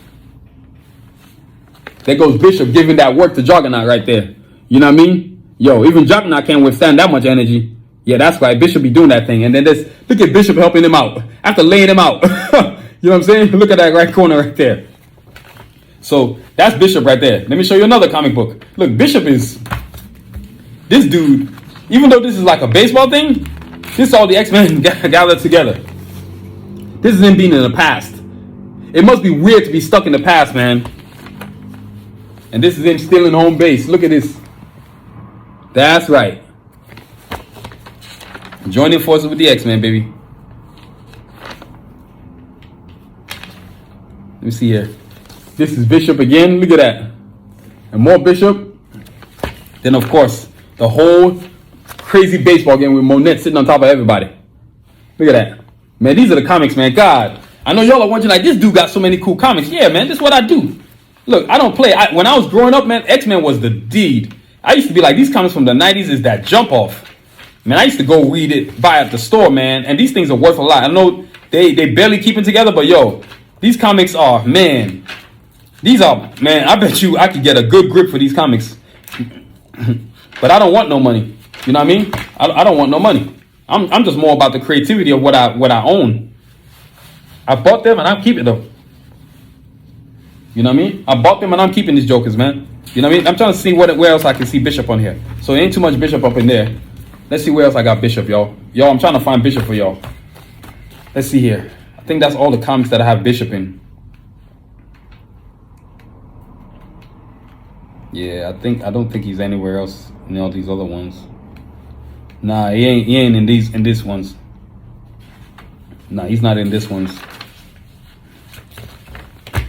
There goes Bishop giving that work to Juggernaut right there. You know what I mean? Yo, even Juggernaut can't withstand that much energy. Yeah, that's right. Bishop be doing that thing. And then look at Bishop helping him out after laying him out. You know what I'm saying? Look at that right corner right there. So that's Bishop right there. Let me show you another comic book. Look, Bishop is this dude. Even though this is like a baseball thing, this is all the X-Men gathered together. This is him being in the past. It must be weird to be stuck in the past, man. And this is him still in home base. Look at this. That's right. Joining forces with the X-Men, baby. Let me see here. This is Bishop again. Look at that. And more Bishop. Then, of course, the whole crazy baseball game with Monet sitting on top of everybody. Look at that. Man, these are the comics, man. God. I know y'all are wondering, like, this dude got so many cool comics. Yeah, man, this is what I do. Look, I don't play. When I was growing up, man, X-Men was the deed. I used to be like, these comics from the 90s is that jump off. Man, I used to go read it, buy at the store, man. And these things are worth a lot. I know they barely keeping together, but yo, these comics are, man. These are, man, I bet you I could get a good grip for these comics. But I don't want no money. You know what I mean? I don't want no money. I'm just more about the creativity of what I own. I bought them and I'm keeping them. You know what I mean? I bought them and I'm keeping these jokers, man. You know what I mean? I'm trying to see where else I can see Bishop on here. So there ain't too much Bishop up in there. Let's see where else I got Bishop, y'all. Yo, I'm trying to find Bishop for y'all. Let's see here. think that's all the comics that I have Bishop in. Yeah, I don't think he's anywhere else in all these other ones. Nah, he ain't in this ones. Nah, he's not in this ones.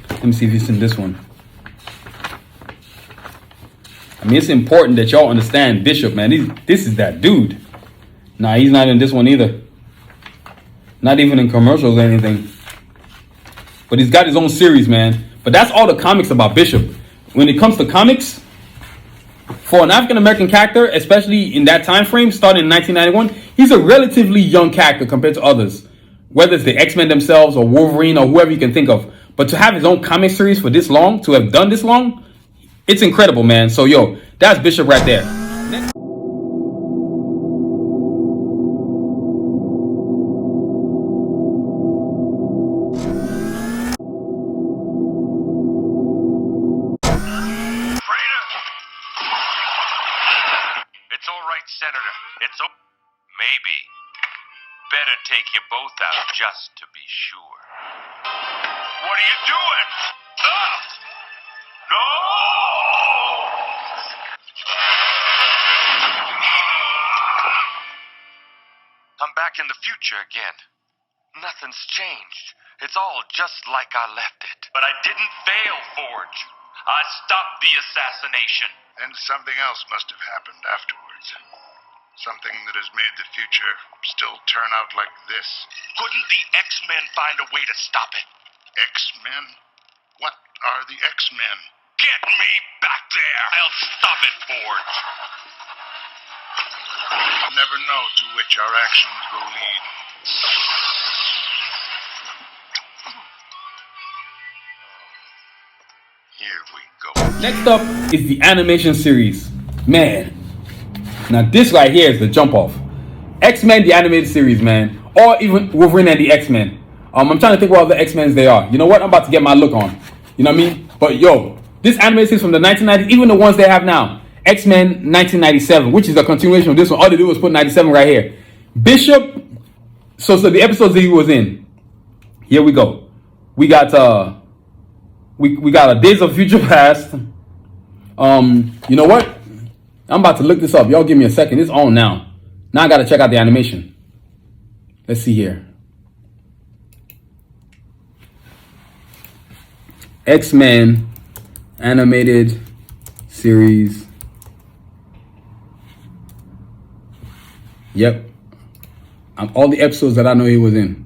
Let me see if he's in this one. I mean, it's important that y'all understand Bishop, man. This is that dude. Nah, he's not in this one either. Not even in commercials or anything. But he's got his own series, man. But that's all the comics about Bishop. When it comes to comics, for an African-American character, especially in that time frame, starting in 1991, he's a relatively young character compared to others. Whether it's the X-Men themselves or Wolverine or whoever you can think of. But to have his own comic series for this long, to have done this long, it's incredible, man. So, yo, that's Bishop right there. Next. It's all right, Senator. Maybe. Better take you both out just to be sure. What are you doing? No! I'm back in the future again. Nothing's changed. It's all just like I left it. But I didn't fail, Forge. I stopped the assassination. And something else must have happened afterwards. Something that has made the future still turn out like this. Couldn't the X-Men find a way to stop it? X-Men? What are the X-Men? Get me back there! I'll stop it, Forge. Never know to which our actions will lead. Here we go. Next up is the animation series. Man, now this right here is the jump off. X-Men, the animated series, man. Or even Wolverine and the X-Men. I'm trying to think what other X-Men's they are. You know what? I'm about to get my look on. You know what I mean? But yo, this animated series from the 1990s, even the ones they have now. X-Men 1997, which is a continuation of this one. All they do was put 97 right here. Bishop, so the episodes that he was in. Here we go. We got we got a Days of Future Past. You know what? I'm about to look this up. Y'all give me a second. It's on now. Now I gotta check out the animation. Let's see here. X-Men animated series. Yep. All the episodes that I know he was in.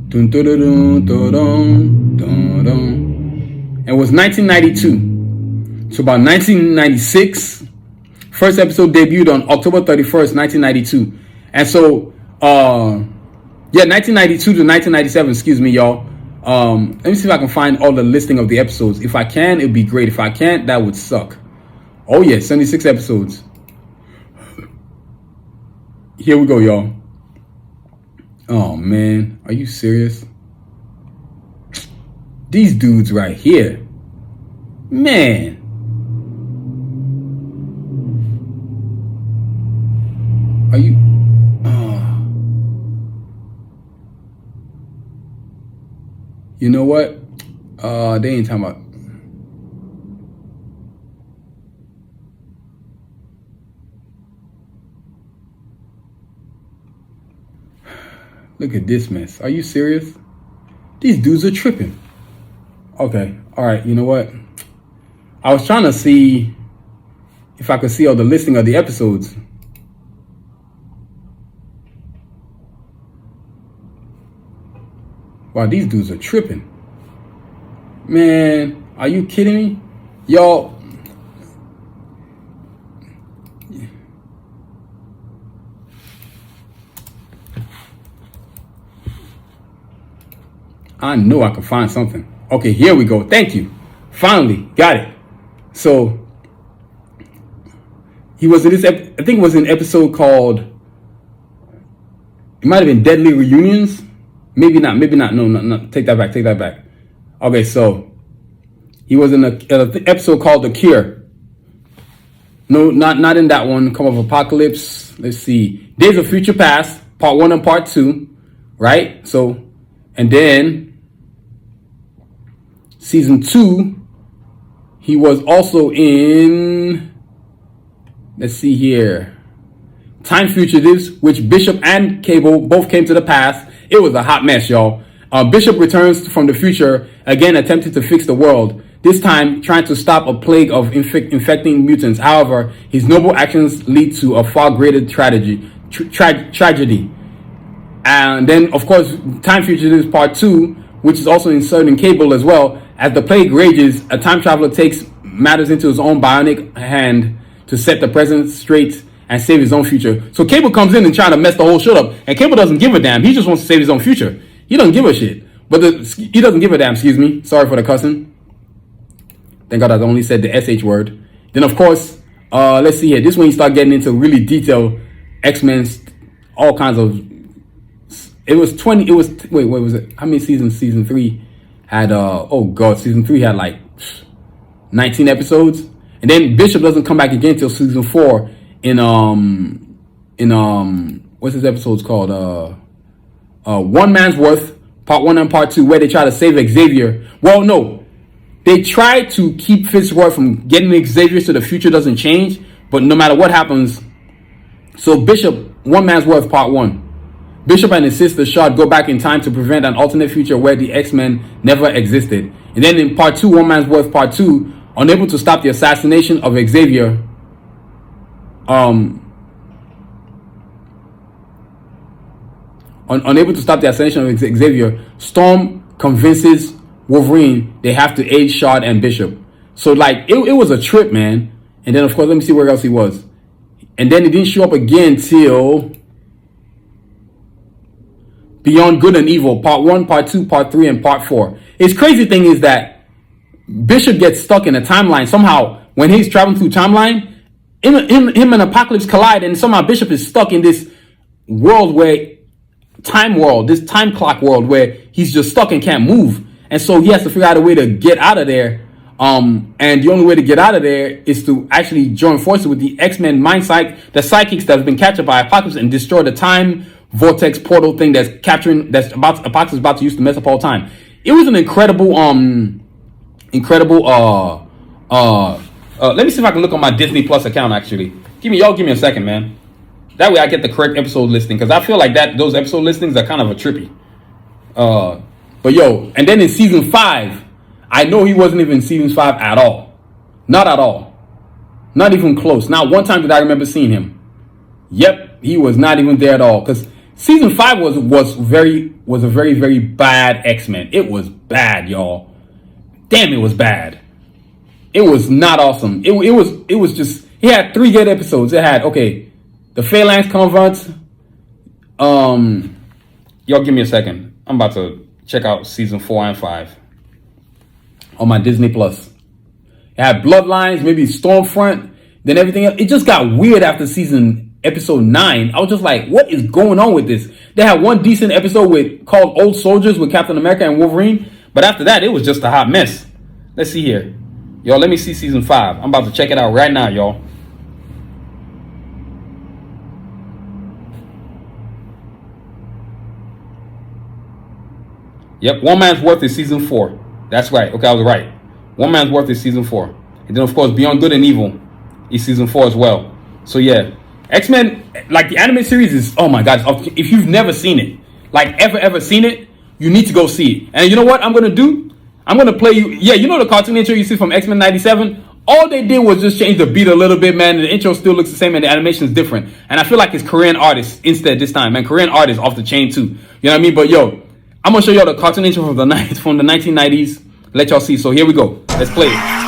Dun, dun, dun, dun, dun, dun, dun. It was 1992. So about 1996. First episode debuted on October 31st, 1992. And so, 1992 to 1997, excuse me, y'all. Let me see if I can find all the listing of the episodes. If I can, it'd be great. If I can't, that would suck. Oh yeah, 76 episodes. Here we go, y'all. Oh man, are you serious? These dudes right here. Man. Are you You know what? They ain't talking about. Look at this mess. Are you serious? These dudes are tripping. Okay. All right. You know what? I was trying to see if I could see all the listing of the episodes. Wow, these dudes are tripping. Man, are you kidding me? Y'all. I know I could find something. Okay, here we go. Thank you. Finally, got it. So, he was in this, I think it was an episode called, it might have been Deadly Reunions. Maybe not. No, take that back. Okay, so, he was in an episode called The Cure. No, not in that one. Come of Apocalypse. Let's see. Days of Future Past, part 1 and part 2. Right? So, And then season 2, he was also in, let's see here, Time Fugitives, which Bishop and Cable both came to the past. It was a hot mess, y'all. Bishop returns from the future, again attempting to fix the world, this time trying to stop a plague of infecting mutants. However, his noble actions lead to a far greater tragedy. And then, of course, Time Fugitives Part 2, which is also inserted in Cable as well. As the plague rages, a time traveler takes matters into his own bionic hand to set the present straight and save his own future. So Cable comes in and trying to mess the whole shit up. And Cable doesn't give a damn. He just wants to save his own future. He doesn't give a shit. But he doesn't give a damn, excuse me. Sorry for the cussing. Thank God I only said the SH word. Then, of course, let's see here. This one you start getting into really detailed X-Men's, all kinds of... Wait, what was it? How many seasons season 3 had? Oh God, season 3 had like 19 episodes. And then Bishop doesn't come back again till season 4 in what's his episodes called? One Man's Worth, Part 1 and Part 2, where they try to save Xavier. Well, no. They try to keep Fitzroy from getting Xavier so the future doesn't change, but no matter what happens. So Bishop, One Man's Worth, Part 1. Bishop and his sister Shard go back in time to prevent an alternate future where the X-Men never existed. And then in Part 2, One Man's Worth, Part 2, unable to stop the assassination of Xavier, unable to stop the assassination of Xavier, Storm convinces Wolverine they have to aid Shard and Bishop. So like it was a trip, man. And then of course, let me see where else he was. And then he didn't show up again till Beyond Good and Evil, Part 1, Part 2, Part 3, and Part 4. His crazy thing is that Bishop gets stuck in a timeline. Somehow, when he's traveling through timeline, him and Apocalypse collide, and somehow Bishop is stuck in this world this time clock world where he's just stuck and can't move. And so he has to figure out a way to get out of there. And the only way to get out of there is to actually join forces with the X-Men the psychics that have been captured by Apocalypse and destroy the time vortex portal thing Apocalypse is about to use to mess up all time. It was an incredible, let me see if I can look on my Disney Plus account actually. Give me a second, man. That way I get the correct episode listing, because I feel like those episode listings are kind of a trippy. But yo, and then in season 5, I know he wasn't even in season 5 at all. Not at all. Not even close. Not one time did I remember seeing him. Yep, he was not even there at all. Because season 5 was a very, very bad X-Men. It was bad, y'all. Damn, it was bad. It was not awesome. It was just, he had 3 good episodes. It had, okay, the Phalanx Convert. Y'all give me a second. I'm about to check out season 4 and 5 on my Disney Plus. It had Bloodlines, maybe Stormfront, then everything else. It just got weird after episode 9. I was just like, what is going on with this? They had one decent episode called Old Soldiers with Captain America and Wolverine, but after that, it was just a hot mess. Let's see here. Y'all, let me see season 5. I'm about to check it out right now, y'all. Yep, One Man's Worth is season 4. That's right. Okay, I was right. One Man's Worth is season 4. And then, of course, Beyond Good and Evil is season 4 as well. So, yeah. X-Men, like the anime series is, oh my God. If you've never seen it, like ever seen it, you need to go see it. And you know what I'm going to do? I'm going to play you. Yeah, you know the cartoon intro you see from X-Men 97? All they did was just change the beat a little bit, man. And the intro still looks the same and the animation is different. And I feel like it's Korean artists instead this time. Man, Korean artists off the chain too. You know what I mean? But yo, I'm going to show y'all the cartoon intro from the 1990s. Let y'all see. So here we go. Let's play it.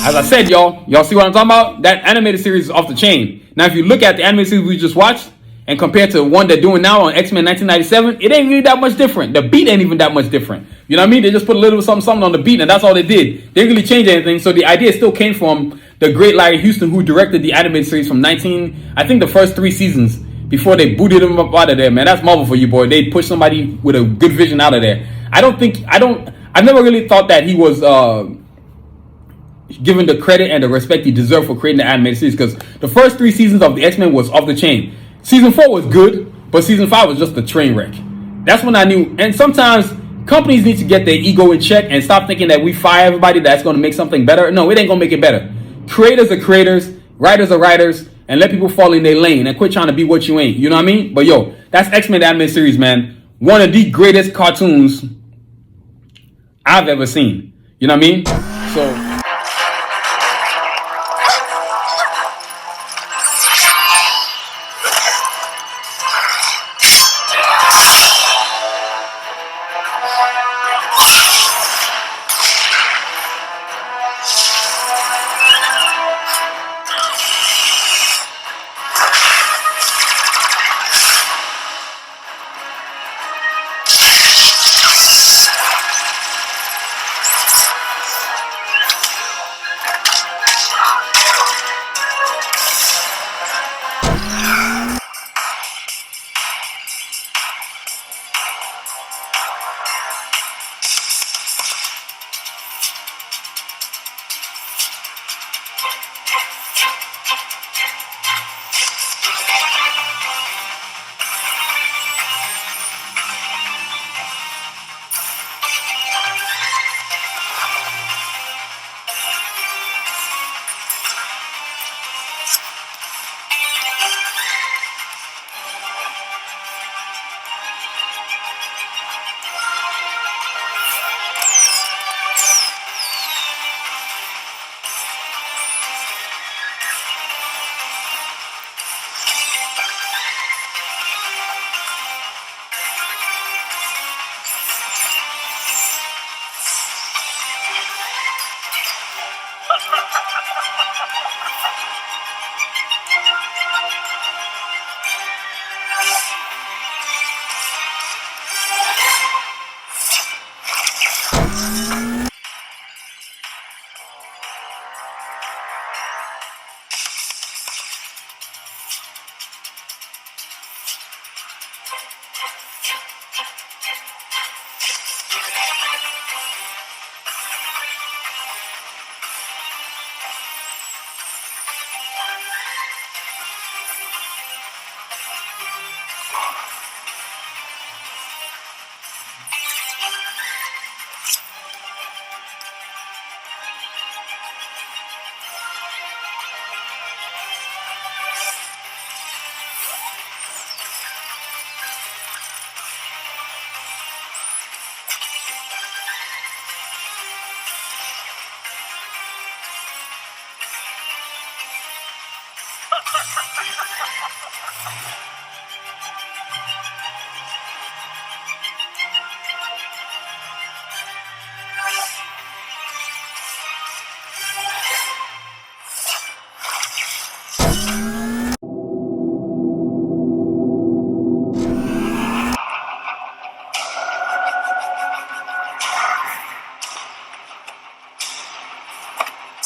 as I said, y'all see what I'm talking about? That animated series is off the chain. Now, if you look at the animated series we just watched and compare to the one they're doing now on Xmen 1997, it ain't really that much different. The beat ain't even that much different. You know what I mean? They just put a little something on the beat, and that's all they did. They didn't really change anything. So the idea still came from the great Larry Houston, who directed the animated series from the first 3 seasons before they booted him up out of there, man. That's Marvel for you, boy. They pushed somebody with a good vision out of there. I never really thought that he was given the credit and the respect he deserved for creating the animated series, because the first 3 seasons of the X-Men was off the chain. Season 4 was good, but season 5 was just a train wreck. That's when I knew. And sometimes companies need to get their ego in check and stop thinking that we fire everybody that's going to make something better. No, it ain't going to make it better. Creators are creators, writers are writers, and let people fall in their lane and quit trying to be what you ain't. You know what I mean? But yo, that's X-Men animated series, man. One of the greatest cartoons I've ever seen. You know what I mean? So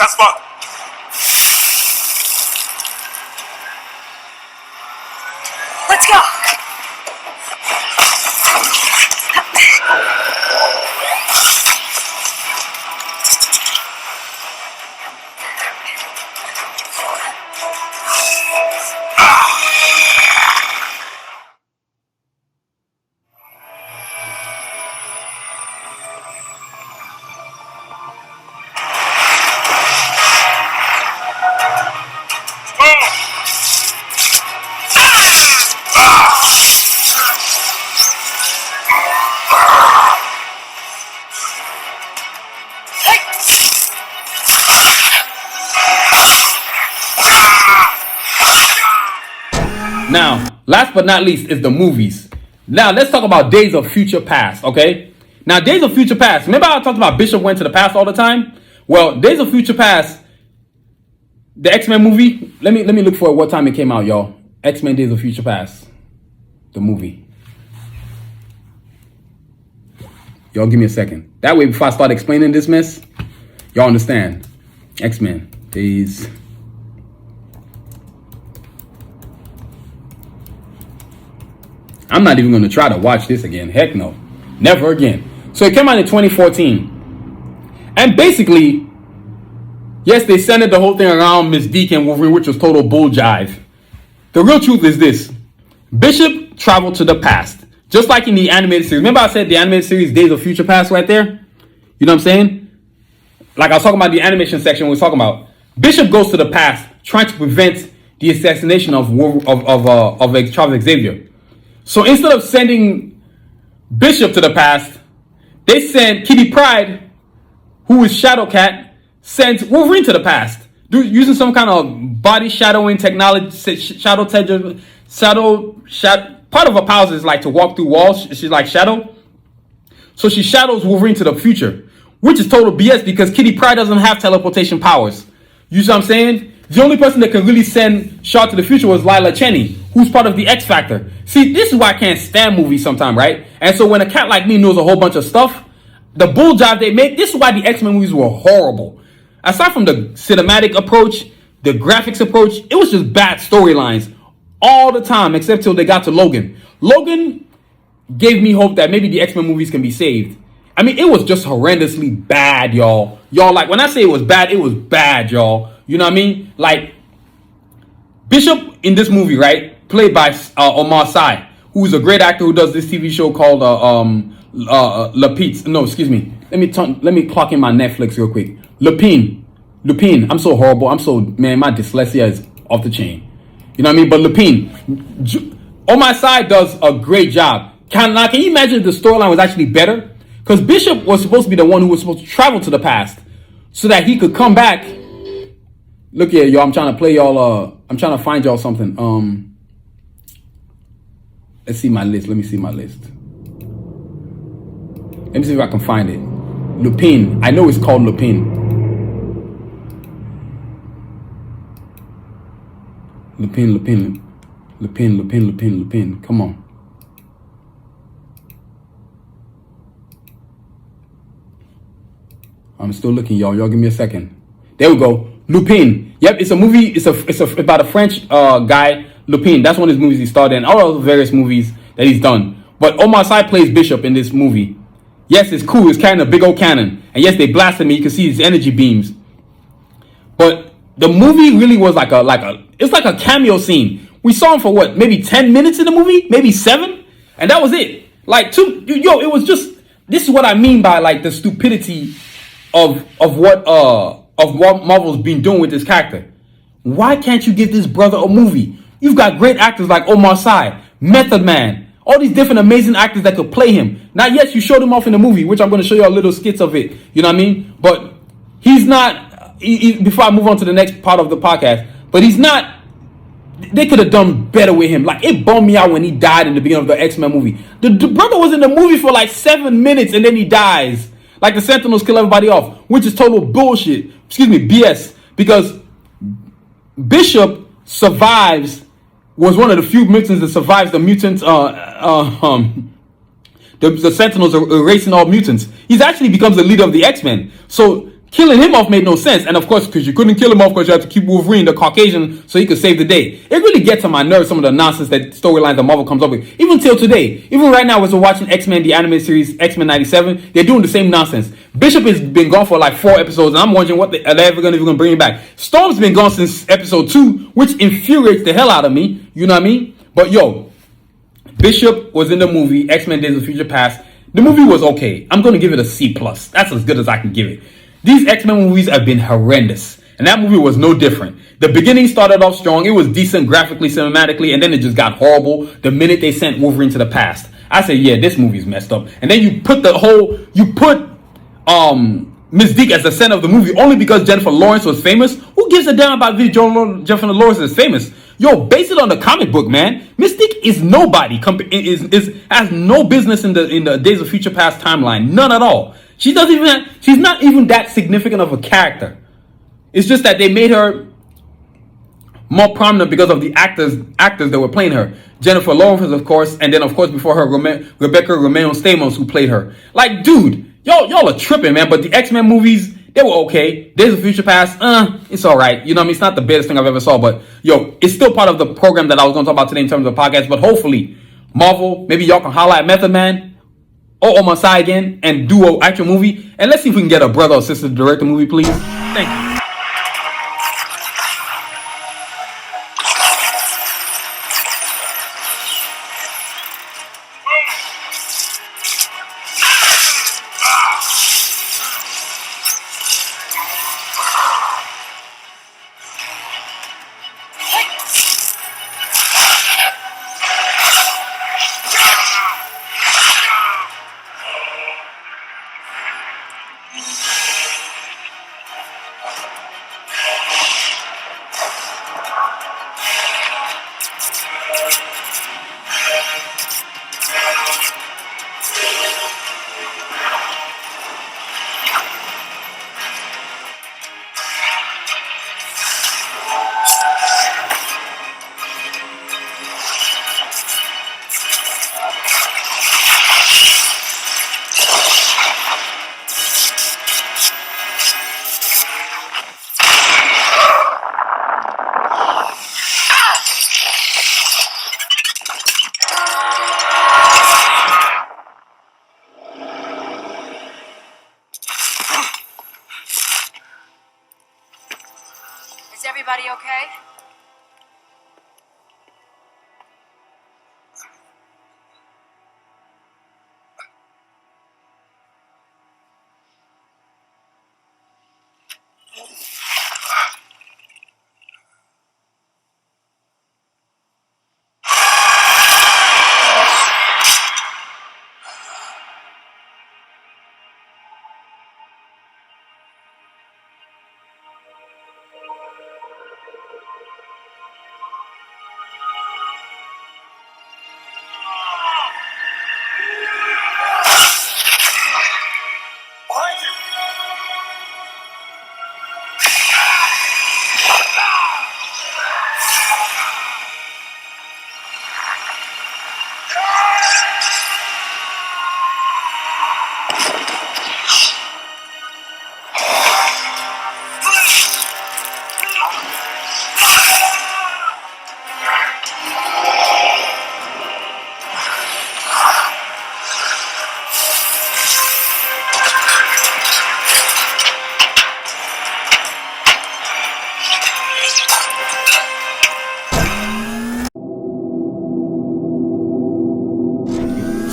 That's fun. Let's go! now, last but not least is the movies. Now, let's talk about Days of Future Past, okay? Now, Days of Future Past, remember I talked about Bishop went to the past all the time? Well, Days of Future Past The X-Men movie. Let me look for what time it came out, y'all. X-Men Days of Future Past. The movie. Y'all give me a second. That way, before I start explaining this mess, y'all understand. X-Men Days. I'm not even going to try to watch this again. Heck no. Never again. So it came out in 2014. And basically, yes, they centered the whole thing around Miss Mystique and Wolverine, which was total bull jive. The real truth is this. Bishop traveled to the past. Just like in the animated series. Remember I said the animated series Days of Future Past right there? You know what I'm saying? Like I was talking about the animation section we were talking about. Bishop goes to the past trying to prevent the assassination of Charles Xavier. So instead of sending Bishop to the past, they sent Kitty Pryde, who is Shadowcat, sent Wolverine to the past. Using some kind of body shadowing technology, part of her powers is like to walk through walls. She's like Shadow. So she shadows Wolverine to the future, which is total BS because Kitty Pryde doesn't have teleportation powers. You see what I'm saying? The only person that could really send Shaw to the future was Lila Cheney, who's part of the X Factor. See, this is why I can't stand movies sometimes, right? And so when a cat like me knows a whole bunch of stuff, the bull job they make, this is why the X-Men movies were horrible. Aside from the cinematic approach, the graphics approach, it was just bad storylines all the time, except till they got to Logan. Logan gave me hope that maybe the X-Men movies can be saved. I mean, it was just horrendously bad, y'all. Y'all, like, when I say it was bad, y'all. You know what I mean? Like, Bishop in this movie, right, played by Omar Sy, who is a great actor who does this TV show called Lapid. No, excuse me. Let me clock in my Netflix real quick. Lupin. I'm so horrible. Man, my dyslexia is off the chain. You know what I mean? But Lupin, Omar Sy does a great job. Can you imagine if the storyline was actually better? Because Bishop was supposed to be the one who was supposed to travel to the past so that he could come back. Look here, y'all. I'm trying to play y'all. I'm trying to find y'all something. Let's see my list. Let me see my list. Let me see if I can find it. Lupin. I know it's called Lupin. Lupin. Come on. I'm still looking, y'all. Y'all give me a second. There we go. Lupin. Yep, it's a movie. It's about a French guy, Lupin. That's one of his movies he starred in. All of the various movies that he's done. But Omar Sy plays Bishop in this movie. Yes, it's cool. It's carrying a big old cannon. And yes, they blasted me. You can see his energy beams. But the movie really was it's like a cameo scene. We saw him for what? Maybe 10 minutes in the movie? Maybe 7? And that was it. It was just, this is what I mean by like the stupidity of what Marvel's been doing with this character. Why can't you give this brother a movie? You've got great actors like Omar Sy, Method Man, all these different amazing actors that could play him. Now, yes, you showed him off in the movie, which I'm going to show you a little skits of it. You know what I mean? But he's not, before I move on to the next part of the podcast, but he's not, they could have done better with him. Like, it bummed me out when he died in the beginning of the X-Men movie. The brother was in the movie for like 7 minutes and then he dies. Like the Sentinels kill everybody off, which is total bullshit. Excuse me, BS. Because Bishop was one of the few mutants that survives the mutants, the Sentinels are erasing all mutants. He's actually becomes the leader of the X-Men. So killing him off made no sense. And of course, because you couldn't kill him off because you had to keep Wolverine, the Caucasian, so he could save the day. It really gets on my nerves, some of the nonsense that storylines that Marvel comes up with. Even till today. Even right now, as we're watching X-Men, the animated series, X-Men 97, they're doing the same nonsense. Bishop has been gone for like 4 episodes, and I'm wondering what are they ever going to bring him back. Storm's been gone since episode 2, which infuriates the hell out of me. You know what I mean? But yo, Bishop was in the movie, X-Men Days of Future Past. The movie was okay. I'm going to give it a C+. That's as good as I can give it. These X-Men movies have been horrendous. And that movie was no different. The beginning started off strong. It was decent graphically, cinematically, and then it just got horrible the minute they sent Wolverine to the past. I said, yeah, this movie's messed up. And then you put Mystique as the center of the movie only because Jennifer Lawrence was famous. Who gives a damn about Jennifer Lawrence is famous? Yo, base it on the comic book, man. Mystique is nobody. Has no business in the Days of Future Past timeline. None at all. She's not even that significant of a character. It's just that they made her more prominent because of the actors that were playing her. Jennifer Lawrence, of course, and then of course before her, Rebecca Romijn Stamos, who played her. Like, dude, y'all are tripping, man. But the X-Men movies, they were okay. Days of Future Past, it's all right. You know what I mean? It's not the best thing I've ever saw, but yo, it's still part of the program that I was going to talk about today in terms of the podcast. But hopefully, Marvel, maybe y'all can highlight Method Man or on my side again and do an actual movie. And let's see if we can get a brother or sister to direct the movie, please. Thank you. Is everybody okay?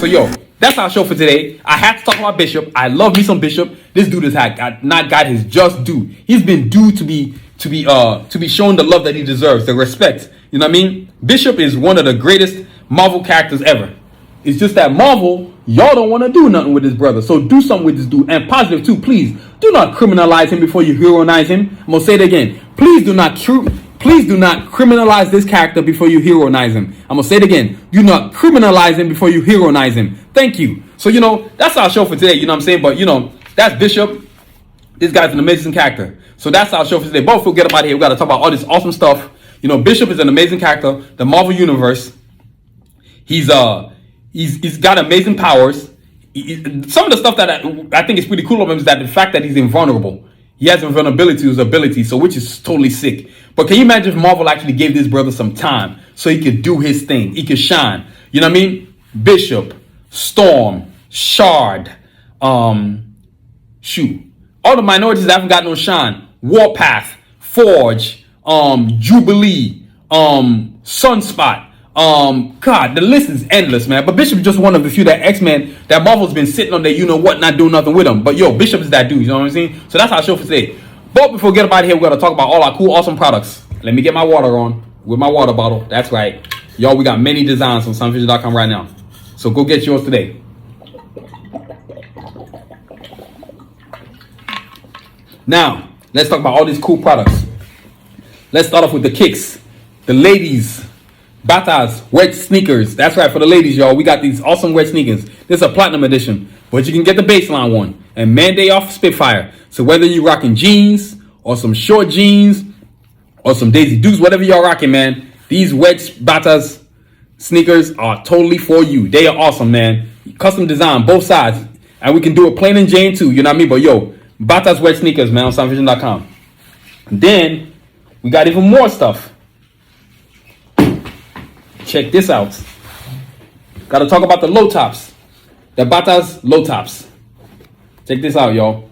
So yo, that's our show for today. I had to talk about Bishop. I love me some Bishop. This dude has not got his just due. He's been due to be shown the love that he deserves, the respect. You know what I mean? Bishop is one of the greatest Marvel characters ever. It's just that Marvel, y'all don't want to do nothing with his brother. So do something with this dude. And positive too, please do not criminalize him before you heroize him. I'm gonna say it again. Please do not criminalize this character before you heroize him. I'm gonna say it again. Do not criminalize him before you heroize him. Thank you. So that's our show for today. You know what I'm saying? But that's Bishop. This guy's an amazing character. So that's our show for today. But before we get up out of here, we gotta talk about all this awesome stuff. Bishop is an amazing character. The Marvel Universe. He's got amazing powers. Some of the stuff that I think is pretty cool of him is that the fact that he's invulnerable. He has invulnerability to his ability, so which is totally sick. But can you imagine if Marvel actually gave this brother some time so he could do his thing? He could shine. You know what I mean? Bishop, Storm, Shard, all the minorities that haven't got no shine. Warpath, Forge, Jubilee, Sunspot. God, the list is endless, man. But Bishop is just one of the few that X-Men that Marvel's been sitting on there, not doing nothing with him. But yo, Bishop is that dude, you know what I'm saying? So that's our show for today. But before we get up out of here, we gotta talk about all our cool, awesome products. Let me get my water on with my water bottle. That's right. Y'all, we got many designs on sunvision.com right now. So go get yours today. Now, let's talk about all these cool products. Let's start off with the kicks. The ladies' Batas, wedge sneakers. That's right, for the ladies, y'all. We got these awesome wedge sneakers. This is a platinum edition, but you can get the baseline one. And man, they off Spitfire. So whether you're rocking jeans or some short jeans or some Daisy Dukes, whatever y'all rocking, man. These wedge Batas sneakers are totally for you. They are awesome, man. Custom design, both sides. And we can do it plain and Jane too, you know what I mean? But yo, Batas wedge sneakers, man, on soundvision.com. Then we got even more stuff. Check this out. Gotta talk about the low tops. The Batas low tops. Check this out, y'all.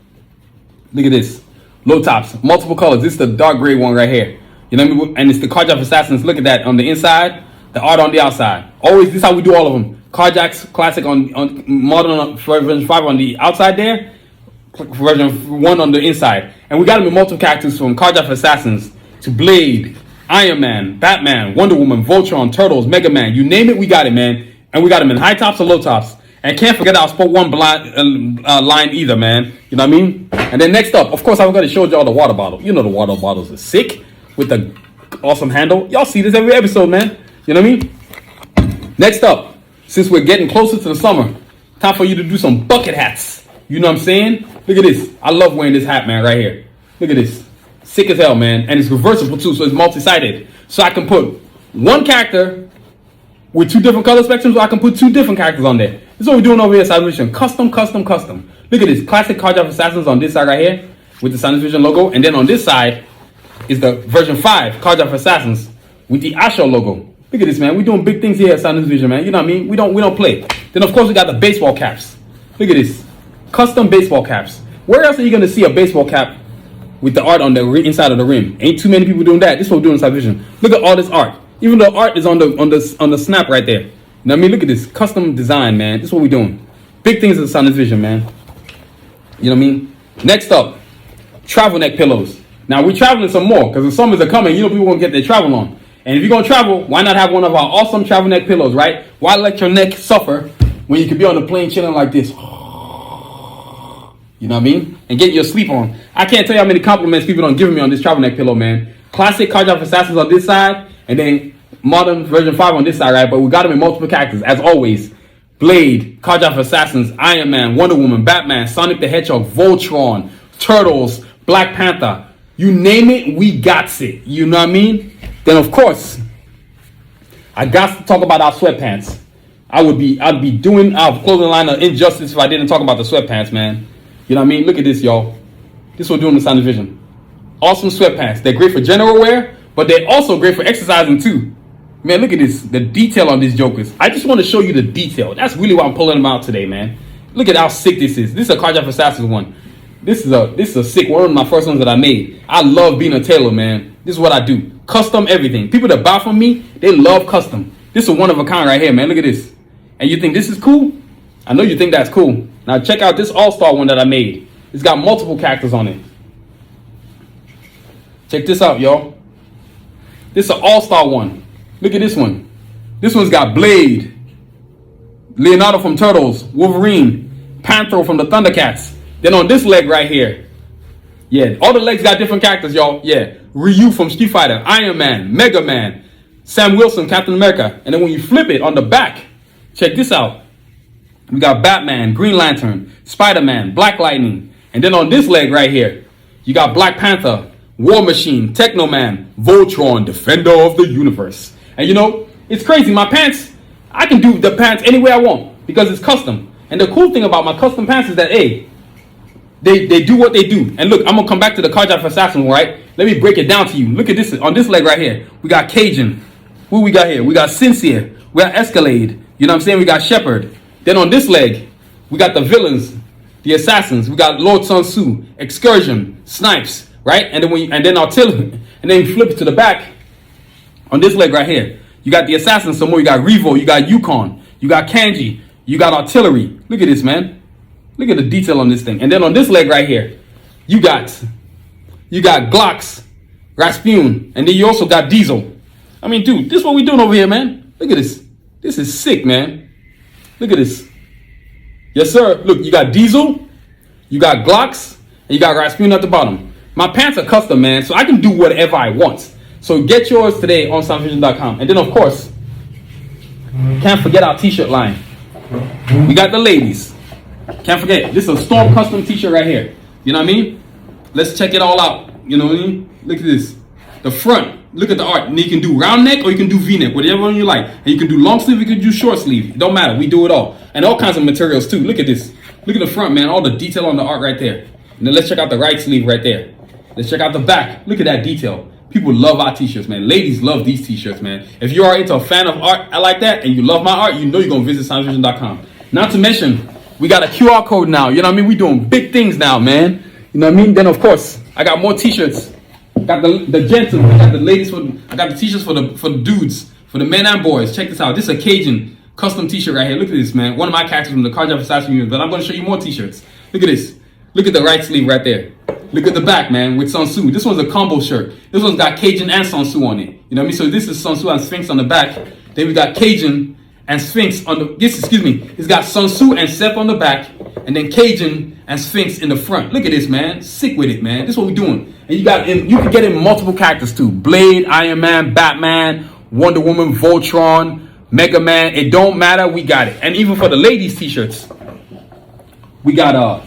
Look at this. Low tops. Multiple colors. This is the dark gray one right here. You know what I mean? And it's the Carjack Assassins. Look at that. On the inside, the art on the outside. Always, this is how we do all of them. Carjack's Classic on modern version 5 on the outside there. Version 1 on the inside. And we got them in multiple characters from Carjack Assassins to Blade, Iron Man, Batman, Wonder Woman, Voltron, Turtles, Mega Man. You name it, we got it, man. And we got them in high tops or low tops. And can't forget our Sport 1 line either, man. You know what I mean? And then next up, of course, I'm going to show y'all the water bottle. You know the water bottles are sick with the awesome handle. Y'all see this every episode, man. You know what I mean? Next up, since we're getting closer to the summer, time for you to do some bucket hats. You know what I'm saying? Look at this. I love wearing this hat, man, right here. Look at this. Sick as hell, man. And it's reversible, too, so it's multi-sided. So I can put one character with 2 different color spectrums, or I can put 2 different characters on there. This is what we're doing over here at Sanusi. Custom. Look at this. Classic Carjack Assassins on this side right here with the Sanusi logo. And then on this side is the version 5 Carjack Assassins with the Asho logo. Look at this, man. We're doing big things here at Sanusi, man. You know what I mean? We don't play. Then, of course, we got the baseball caps. Look at this. Custom baseball caps. Where else are you going to see a baseball cap with the art on the inside of the rim? Ain't too many people doing that. This is what we're doing in Sanusi. Look at all this art. Even the art is on the snap right there. You know what I mean? Look at this custom design, man. This is what we're doing. Big things in Sanusi, man. You know what I mean? Next up, travel neck pillows. Now we're traveling some more because the summers are coming. You know people won't get their travel on. And if you're gonna travel, why not have one of our awesome travel neck pillows, right? Why let your neck suffer when you could be on the plane chilling like this? You know what I mean? And get your sleep on. I can't tell you how many compliments people don't give me on this travel neck pillow, man. Classic Carjack Assassins on this side, and then modern version 5 on this side, right? But we got them in multiple characters, as always. Blade, Carjack Assassins, Iron Man, Wonder Woman, Batman, Sonic the Hedgehog, Voltron, Turtles, Black Panther. You name it, we got it. You know what I mean? Then, of course, I got to talk about our sweatpants. I'd be doing our clothing line an injustice if I didn't talk about the sweatpants, man. You know what I mean? Look at this, y'all. This is what we're doing in Sound Division. Awesome sweatpants. They're great for general wear, but they're also great for exercising too. Man, look at this. The detail on these jokers. I just want to show you the detail. That's really why I'm pulling them out today, man. Look at how sick this is. This is a Carjack Assassins one. This is a sick one of my first ones that I made. I love being a tailor, man. This is what I do. Custom everything. People that buy from me, they love custom. This is one of a kind right here, man. Look at this. And you think this is cool? I know you think that's cool. Now check out this all-star one that I made. It's got multiple characters on it. Check this out, y'all. This is an all-star one. Look at this one. This one's got Blade, Leonardo from Turtles, Wolverine, Panther from the Thundercats. Then on this leg right here, yeah, all the legs got different characters, y'all. Yeah, Ryu from Street Fighter, Iron Man, Mega Man, Sam Wilson, Captain America. And then when you flip it on the back, check this out. We got Batman, Green Lantern, Spider-Man, Black Lightning. And then on this leg right here, you got Black Panther, War Machine, Technoman, Voltron, Defender of the Universe. And you know, it's crazy. My pants, I can do the pants any way I want because it's custom. And the cool thing about my custom pants is that, hey, they do what they do. And look, I'm going to come back to the Carjack Assassin, right? Let me break it down to you. Look at this. On this leg right here, we got Cajun. Who we got here? We got Sincere. We got Escalade. You know what I'm saying? We got Shepard. Then on this leg, we got the villains, the assassins. We got Lord Sun Tzu, Excursion, Snipes, right? And then Artillery. And then you flip it to the back. On this leg right here, you got the assassins some more. You got Revo. You got Yukon. You got Kanji. You got Artillery. Look at this, man. Look at the detail on this thing. And then on this leg right here, you got Glocks, Rasputin, and then you also got Diesel. I mean, dude, this is what we're doing over here, man. Look at this. This is sick, man. Look at this. Yes, sir. Look, you got Diesel, you got Glocks, and you got Rasputin at the bottom. My pants are custom, man, so I can do whatever I want. So get yours today on soundvision.com. And then, of course, can't forget our t-shirt line. We got the ladies. Can't forget, this is a Storm custom t-shirt right here. You know what I mean? Let's check it all out. You know what I mean? Look at this. The front, look at the art. And you can do round neck or you can do V-neck, whatever one you like. And you can do long sleeve, you can do short sleeve. It don't matter. We do it all. And all kinds of materials too. Look at this. Look at the front, man. All the detail on the art right there. And then let's check out the right sleeve right there. Let's check out the back. Look at that detail. People love our t-shirts, man. Ladies love these t-shirts, man. If you are into a fan of art like that and you love my art, you know you're going to visit SanusiVision.com. Not to mention, we got a QR code now. You know what I mean? We doing big things now, man. You know what I mean? Then, of course, I got more t-shirts. Got the gentlemen. I got the ladies. I got the t-shirts for the dudes, for the men and boys. Check this out. This is a Cajun custom t-shirt right here. Look at this, man. One of my characters from the Carjack Assassin Universe. But I'm going to show you more t-shirts. Look at this. Look at the right sleeve right there. Look at the back, man, with Sun Tzu. This one's a combo shirt. This one's got Cajun and Sun Tzu on it. You know what I mean? So this is Sun Tzu and Sphinx on the back. Then we got Cajun and Sphinx on the, it's got Sun Tzu and Seth on the back. And then Cajun and Sphinx in the front. Look at this, man. Sick with it, man. This is what we're doing. And you can get in multiple characters too. Blade, Iron Man, Batman, Wonder Woman, Voltron, Mega Man. It don't matter. We got it. And even for the ladies t-shirts, we got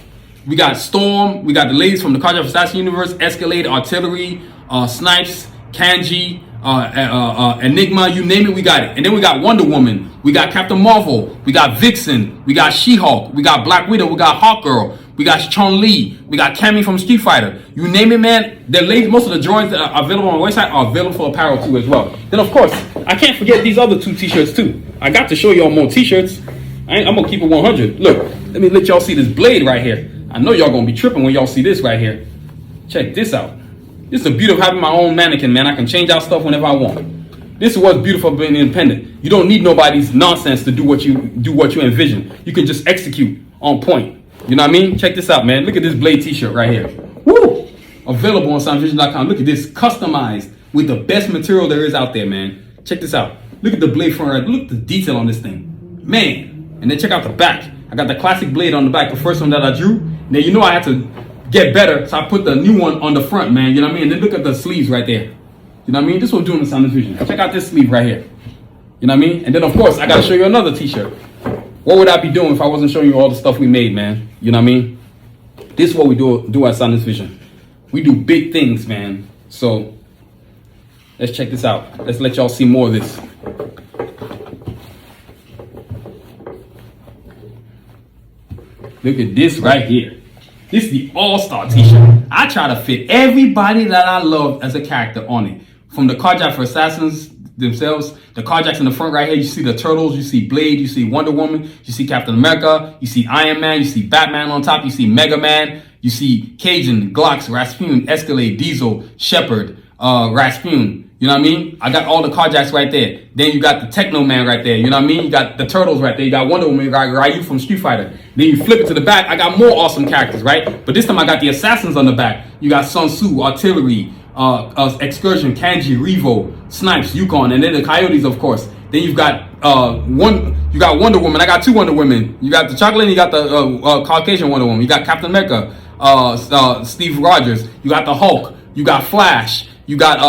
Storm, we got the ladies from the Carjack Assassin Universe, Escalade, Artillery, Snipes, Kanji, Enigma, you name it, we got it. And then we got Wonder Woman, we got Captain Marvel, we got Vixen, we got She-Hulk, we got Black Widow, we got Hawkgirl, we got Chun-Li, we got Cammy from Street Fighter. You name it, man. The ladies, most of the drawings that are available on my website are available for apparel too as well. Then of course, I can't forget these other two t-shirts too. I got to show y'all more t-shirts. I'm gonna keep it 100. Look, let me let y'all see this blade right here. I know y'all gonna be tripping when y'all see this right here. Check this out. This is the beauty of having my own mannequin, man. I can change out stuff whenever I want. This is what's beautiful about being independent. You don't need nobody's nonsense to do what you envision. You can just execute on point. You know what I mean? Check this out, man. Look at this blade t-shirt right here. Woo! Available on SanusiVision.com. Look at this, customized with the best material there is out there, man. Check this out. Look at the blade front right. Look at the detail on this thing, man. And then check out the back. I got the classic blade on the back, the first one that I drew. Now, you know I had to get better, so I put the new one on the front, man. You know what I mean? And then look at the sleeves right there. You know what I mean? This is what I'm doing in SanusiVision. Check out this sleeve right here. You know what I mean? And then, of course, I got to show you another t-shirt. What would I be doing if I wasn't showing you all the stuff we made, man? You know what I mean? This is what we do at SanusiVision. We do big things, man. So, let's check this out. Let's let y'all see more of this. Look at this right here. This is the all-star t-shirt. I try to fit everybody that I love as a character on it. From the Carjack for Assassins themselves, the Carjacks in the front right here, you see the Turtles, you see Blade, you see Wonder Woman, you see Captain America, you see Iron Man, you see Batman on top, you see Mega Man, you see Cajun, Glocks, Rasputin, Escalade, Diesel, Shepard, Rasputin. You know what I mean? I got all the Carjacks right there. Then you got the Techno Man right there. You know what I mean? You got the Turtles right there. You got Wonder Woman. You got Ryu from Street Fighter. Then you flip it to the back. I got more awesome characters, right? But this time I got the Assassins on the back. You got Sun Tzu, Artillery, Excursion, Kanji, Revo, Snipes, Yukon, and then the Coyotes, of course. Then you've got you got Wonder Woman. I got two Wonder Women. You got the chocolate and you got the Caucasian Wonder Woman. You got Captain America, Steve Rogers. You got the Hulk. You got Flash. You got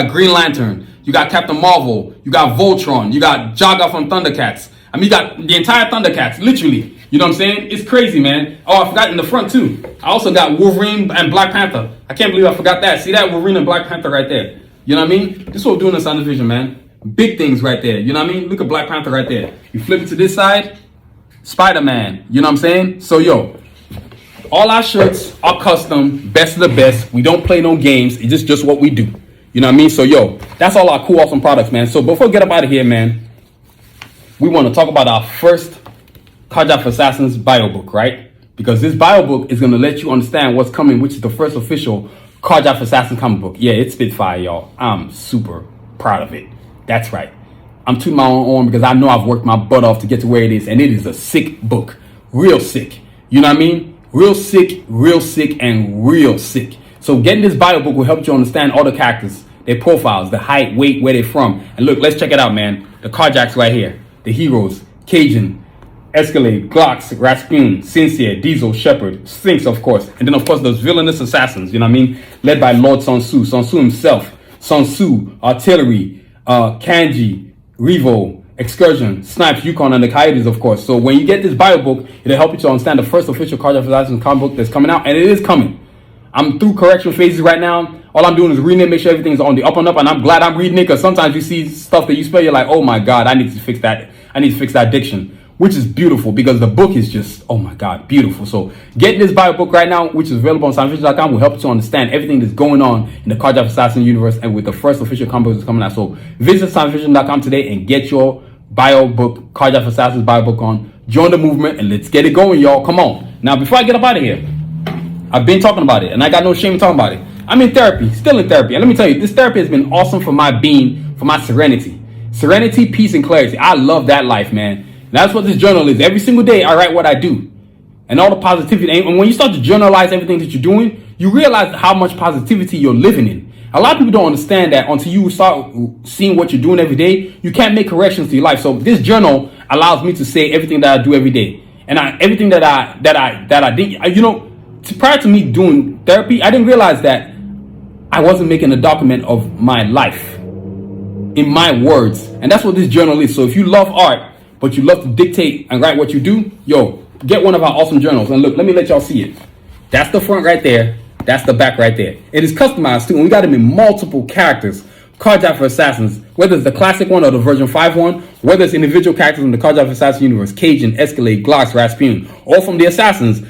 Green Lantern. You got Captain Marvel. You got Voltron. You got Jaga from Thundercats. I mean, you got the entire Thundercats, literally. You know what I'm saying? It's crazy, man. Oh, I forgot in the front too. I also got Wolverine and Black Panther. I can't believe I forgot that. See that Wolverine and Black Panther right there. You know what I mean? This is what we're doing in SanusiVision, man. Big things right there. You know what I mean? Look at Black Panther right there. You flip it to this side, Spider-Man. You know what I'm saying? So, yo. All our shirts are custom, best of the best. We don't play no games. It's just what we do. You know what I mean? So, yo, that's all our cool, awesome products, man. So, before we get up out of here, man, we want to talk about our first Carjack for Assassins bio book, right? Because this bio book is going to let you understand what's coming, which is the first official Carjack for Assassins comic book. Yeah, it's Spitfire, y'all. I'm super proud of it. That's right. I'm tooting my own horn because I know I've worked my butt off to get to where it is. And it is a sick book. Real sick. You know what I mean? Real sick, and real sick. So getting this bio book will help you understand all the characters, their profiles, the height, weight, where they're from. And look, let's check it out, man. The Carjacks right here. The heroes, Cajun, Escalade, Glocks, Rasputin, Sincere, Diesel, Shepard, Sphinx, of course. And then, of course, those villainous assassins, you know what I mean? Led by Lord Sun Tzu. Sun Tzu himself. Sun Tzu, Artillery, Kanji, Revo, Excursion, Snipes, Yukon, and the Coyotes, of course. So when you get this bio book, it'll help you to understand the first official Carjack for Assassins comic book that's coming out, and it is coming. I'm through correction phases right now. All I'm doing is reading it, make sure everything's on the up and up, and I'm glad I'm reading it because sometimes you see stuff that you spell, you're like, oh my God, I need to fix that. I need to fix that diction, which is beautiful because the book is just, oh my God, beautiful. So get this Bible book right now, which is available on SanusiVision.com, will help you to understand everything that's going on in the Cardiac Assassin universe and with the first official comic book that's coming out. So visit SanusiVision.com today and get your bio book, Cardiac Assassin's Bible book on. Join the movement and let's get it going, y'all. Come on. Now, before I get up out of here, I've been talking about it and I got no shame in talking about it. I'm in therapy, still in therapy. And let me tell you, this therapy has been awesome for my being, for my serenity. Serenity, peace, and clarity. I love that life, man. And that's what this journal is. Every single day, I write what I do. And all the positivity. And when you start to journalize everything that you're doing, you realize how much positivity you're living in. A lot of people don't understand that until you start seeing what you're doing every day, you can't make corrections to your life. So this journal allows me to say everything that I do every day. And everything that I did, you know, prior to me doing therapy, I didn't realize that I wasn't making a document of my life in my words. And that's what this journal is. So if you love art, but you love to dictate and write what you do, yo, get one of our awesome journals. And look, let me let y'all see it. That's the front right there. That's the back right there. It is customized too. And we got them in multiple characters. Cardiac for Assassins, whether it's the classic one or the version 5 one, whether it's individual characters in the Cardiac for Assassin universe, Cajun, Escalade, Glocks, Rasputin, all from the Assassins,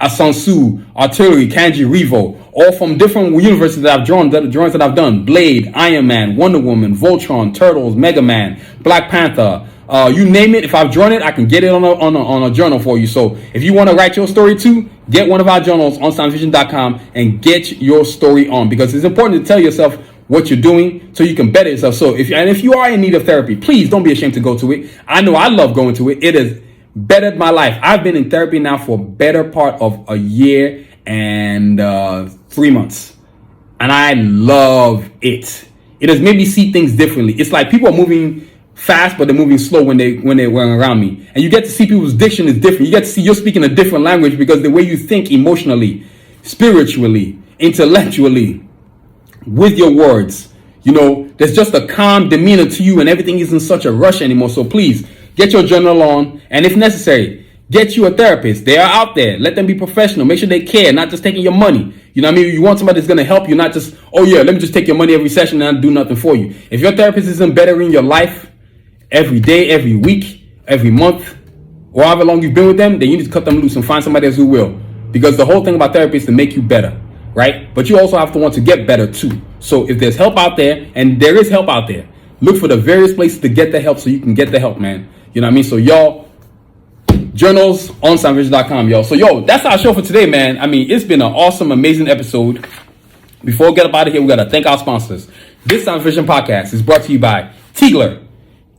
Sanusi, Artillery, Kanji, Revo, all from different universes that I've drawn, drawings that I've done. Blade, Iron Man, Wonder Woman, Voltron, Turtles, Mega Man, Black Panther, you name it. If I've drawn it, I can get it on a journal for you. So if you want to write your story too, get one of our journals on SanusiVision.com and get your story on, because it's important to tell yourself what you're doing so you can better yourself. So if you are in need of therapy, please don't be ashamed to go to it. I know I love going to it. It has bettered my life. I've been in therapy now for a better part of a year and 3 months, and I love it. It has made me see things differently. It's like people are moving fast, but they're moving slow when they're around me, and you get to see people's diction is different. You get to see you're speaking a different language because the way you think emotionally, spiritually, intellectually, with your words, you know, there's just a calm demeanor to you, and everything isn't such a rush anymore. So please get your journal on, and if necessary, get you a therapist. They are out there. Let them be professional. Make sure they care, not just taking your money. You know what I mean? You want somebody that's going to help you, not just, oh yeah, let me just take your money every session and not do nothing for you. If your therapist isn't bettering your life every day, every week, every month, or however long you've been with them, then you need to cut them loose and find somebody else who will. Because the whole thing about therapy is to make you better, right? But you also have to want to get better too. So if there's help out there, and there is help out there, look for the various places to get the help so you can get the help, man. You know what I mean? So y'all, journals on SanusiVision.com, y'all. So yo, that's our show for today, man. I mean, it's been an awesome, amazing episode. Before we get up out of here, we got to thank our sponsors. This SanusiVision podcast is brought to you by Tigler.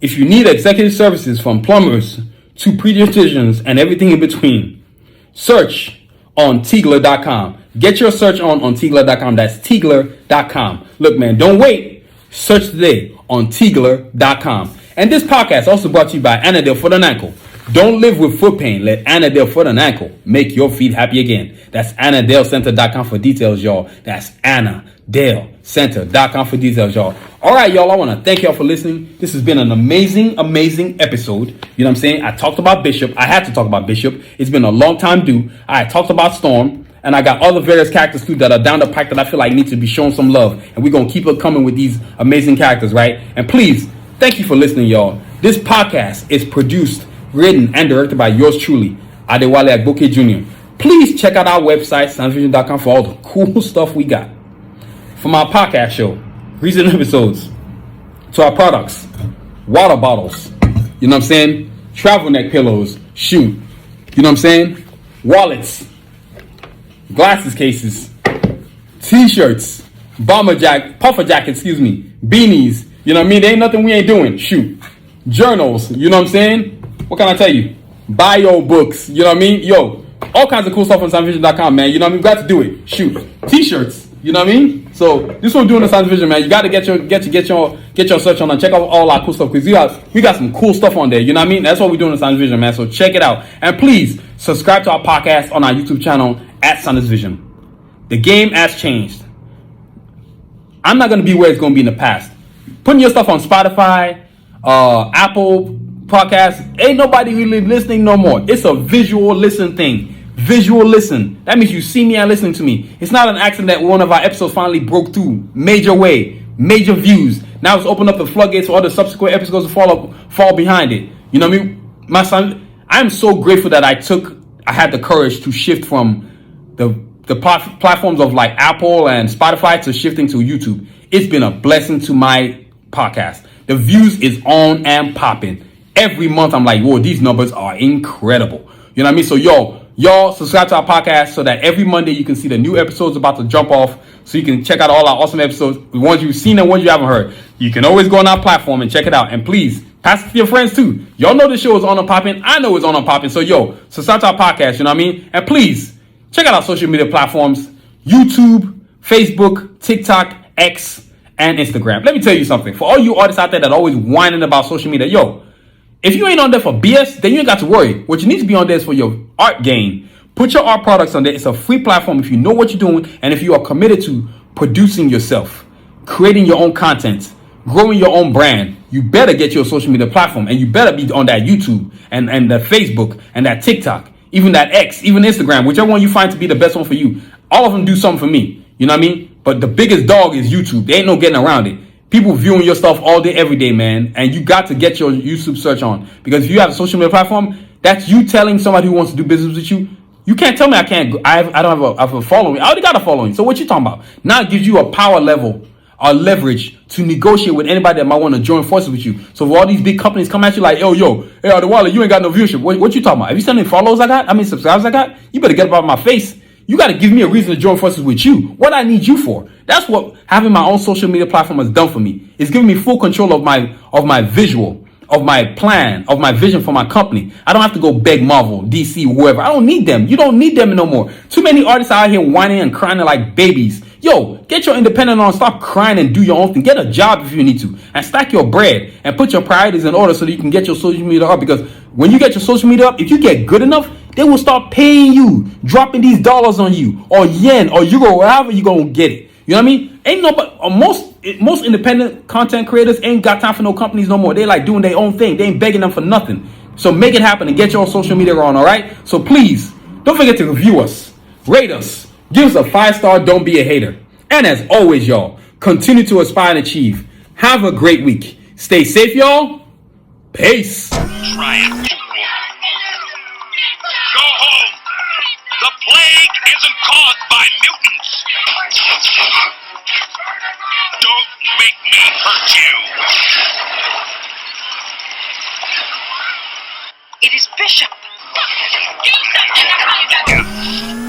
If you need executive services from plumbers to pediatricians and everything in between, search on Tigler.com. Get your search on Tigler.com. That's Tigler.com. Look, man, don't wait. Search today on Tigler.com. And this podcast also brought to you by Anadel Foot and Ankle. Don't live with foot pain. Let Anadel Foot and Ankle make your feet happy again. That's AnadelCenter.com for details, y'all. That's AnadelCenter.com for details, y'all. All right, y'all, I want to thank y'all for listening. This has been an amazing, amazing episode. You know what I'm saying? I talked about Bishop. I had to talk about Bishop. It's been a long time due. I talked about Storm. And I got other various characters too that are down the pike that I feel like need to be shown some love. And we're going to keep it coming with these amazing characters, right? And please, thank you for listening, y'all. This podcast is produced, written, and directed by yours truly, Adewale Agboke Jr. Please check out our website, SanusiVision.com, for all the cool stuff we got. From our podcast show, recent episodes, to our products, water bottles, you know what I'm saying? Travel neck pillows, shoot, you know what I'm saying? Wallets, glasses cases, t-shirts, puffer jackets, beanies, you know what I mean? There ain't nothing we ain't doing. Shoot. Journals, you know what I'm saying? What can I tell you? Bio books, you know what I mean? Yo, all kinds of cool stuff on SanusiVision.com, man. You know what I mean? We got to do it. Shoot. T-shirts, you know what I mean? So this is what we're doing on SanusiVision, man. You got to get your search on and check out all our cool stuff, because we got some cool stuff on there, you know what I mean? That's what we're doing on SanusiVision, man. So check it out. And please subscribe to our podcast on our YouTube channel at SanusiVision. The game has changed. I'm not going to be where it's going to be in the past. Putting your stuff on Spotify, Apple Podcasts, ain't nobody really listening no more. It's a visual listen thing. visual listen. That means you see me and listening to me. It's not an accident that one of our episodes finally broke through. Major way, major views. Now it's opened up the floodgates for other subsequent episodes to fall behind it. You know what I mean? My son, I'm so grateful that I had the courage to shift from the platforms of like Apple and Spotify to shifting to YouTube. It's been a blessing to my podcast. The views is on and popping. Every month I'm like, whoa, these numbers are incredible. You know what I mean? So y'all subscribe to our podcast so that every Monday you can see the new episodes about to jump off. So you can check out all our awesome episodes, the ones you've seen and ones you haven't heard. You can always go on our platform and check it out. And please, pass it to your friends too. Y'all know the show is on and popping. I know it's on and popping. So subscribe to our podcast, you know what I mean? And please, check out our social media platforms, YouTube, Facebook, TikTok, X, and Instagram. Let me tell you something. For all you artists out there that are always whining about social media, if you ain't on there for BS, then you ain't got to worry. What you need to be on there is for your art game. Put your art products on there. It's a free platform if you know what you're doing and if you are committed to producing yourself, creating your own content, growing your own brand. You better get your social media platform and you better be on that YouTube and that Facebook and that TikTok, even that X, even Instagram, whichever one you find to be the best one for you. All of them do something for me. You know what I mean? But the biggest dog is YouTube. There ain't no getting around it. People viewing your stuff all day, every day, man. And you got to get your YouTube search on. Because if you have a social media platform, that's you telling somebody who wants to do business with you. You can't tell me I can't. I don't have a following. I already got a following. So what you talking about? Now it gives you a power level or leverage to negotiate with anybody that might want to join forces with you. So if all these big companies come at you like, hey, Adewale, you ain't got no viewership. What you talking about? Have you seen any followers I got? Subscribers I got? You better get up out of my face. You got to give me a reason to join forces with you. What I need you for? That's what having my own social media platform has done for me. It's giving me full control of my visual, of my plan, of my vision for my company. I don't have to go beg Marvel, DC, whoever. I don't need them. You don't need them no more. Too many artists out here whining and crying like babies. Get your independent on. Stop crying and do your own thing. Get a job if you need to. And stack your bread and put your priorities in order so that you can get your social media up. Because when you get your social media up, if you get good enough, they will start paying you, dropping these dollars on you, or yen, or euro, wherever you gonna get it. You know what I mean? Ain't nobody. Most independent content creators ain't got time for no companies no more. They like doing their own thing. They ain't begging them for nothing. So make it happen and get your social media on. All right. So please don't forget to review us, rate us, give us a 5-star. Don't be a hater. And as always, y'all, continue to aspire and achieve. Have a great week. Stay safe, y'all. Peace. Try it. Go home. The plague isn't caused by mutants. Don't make me hurt you. It is Bishop. Yeah.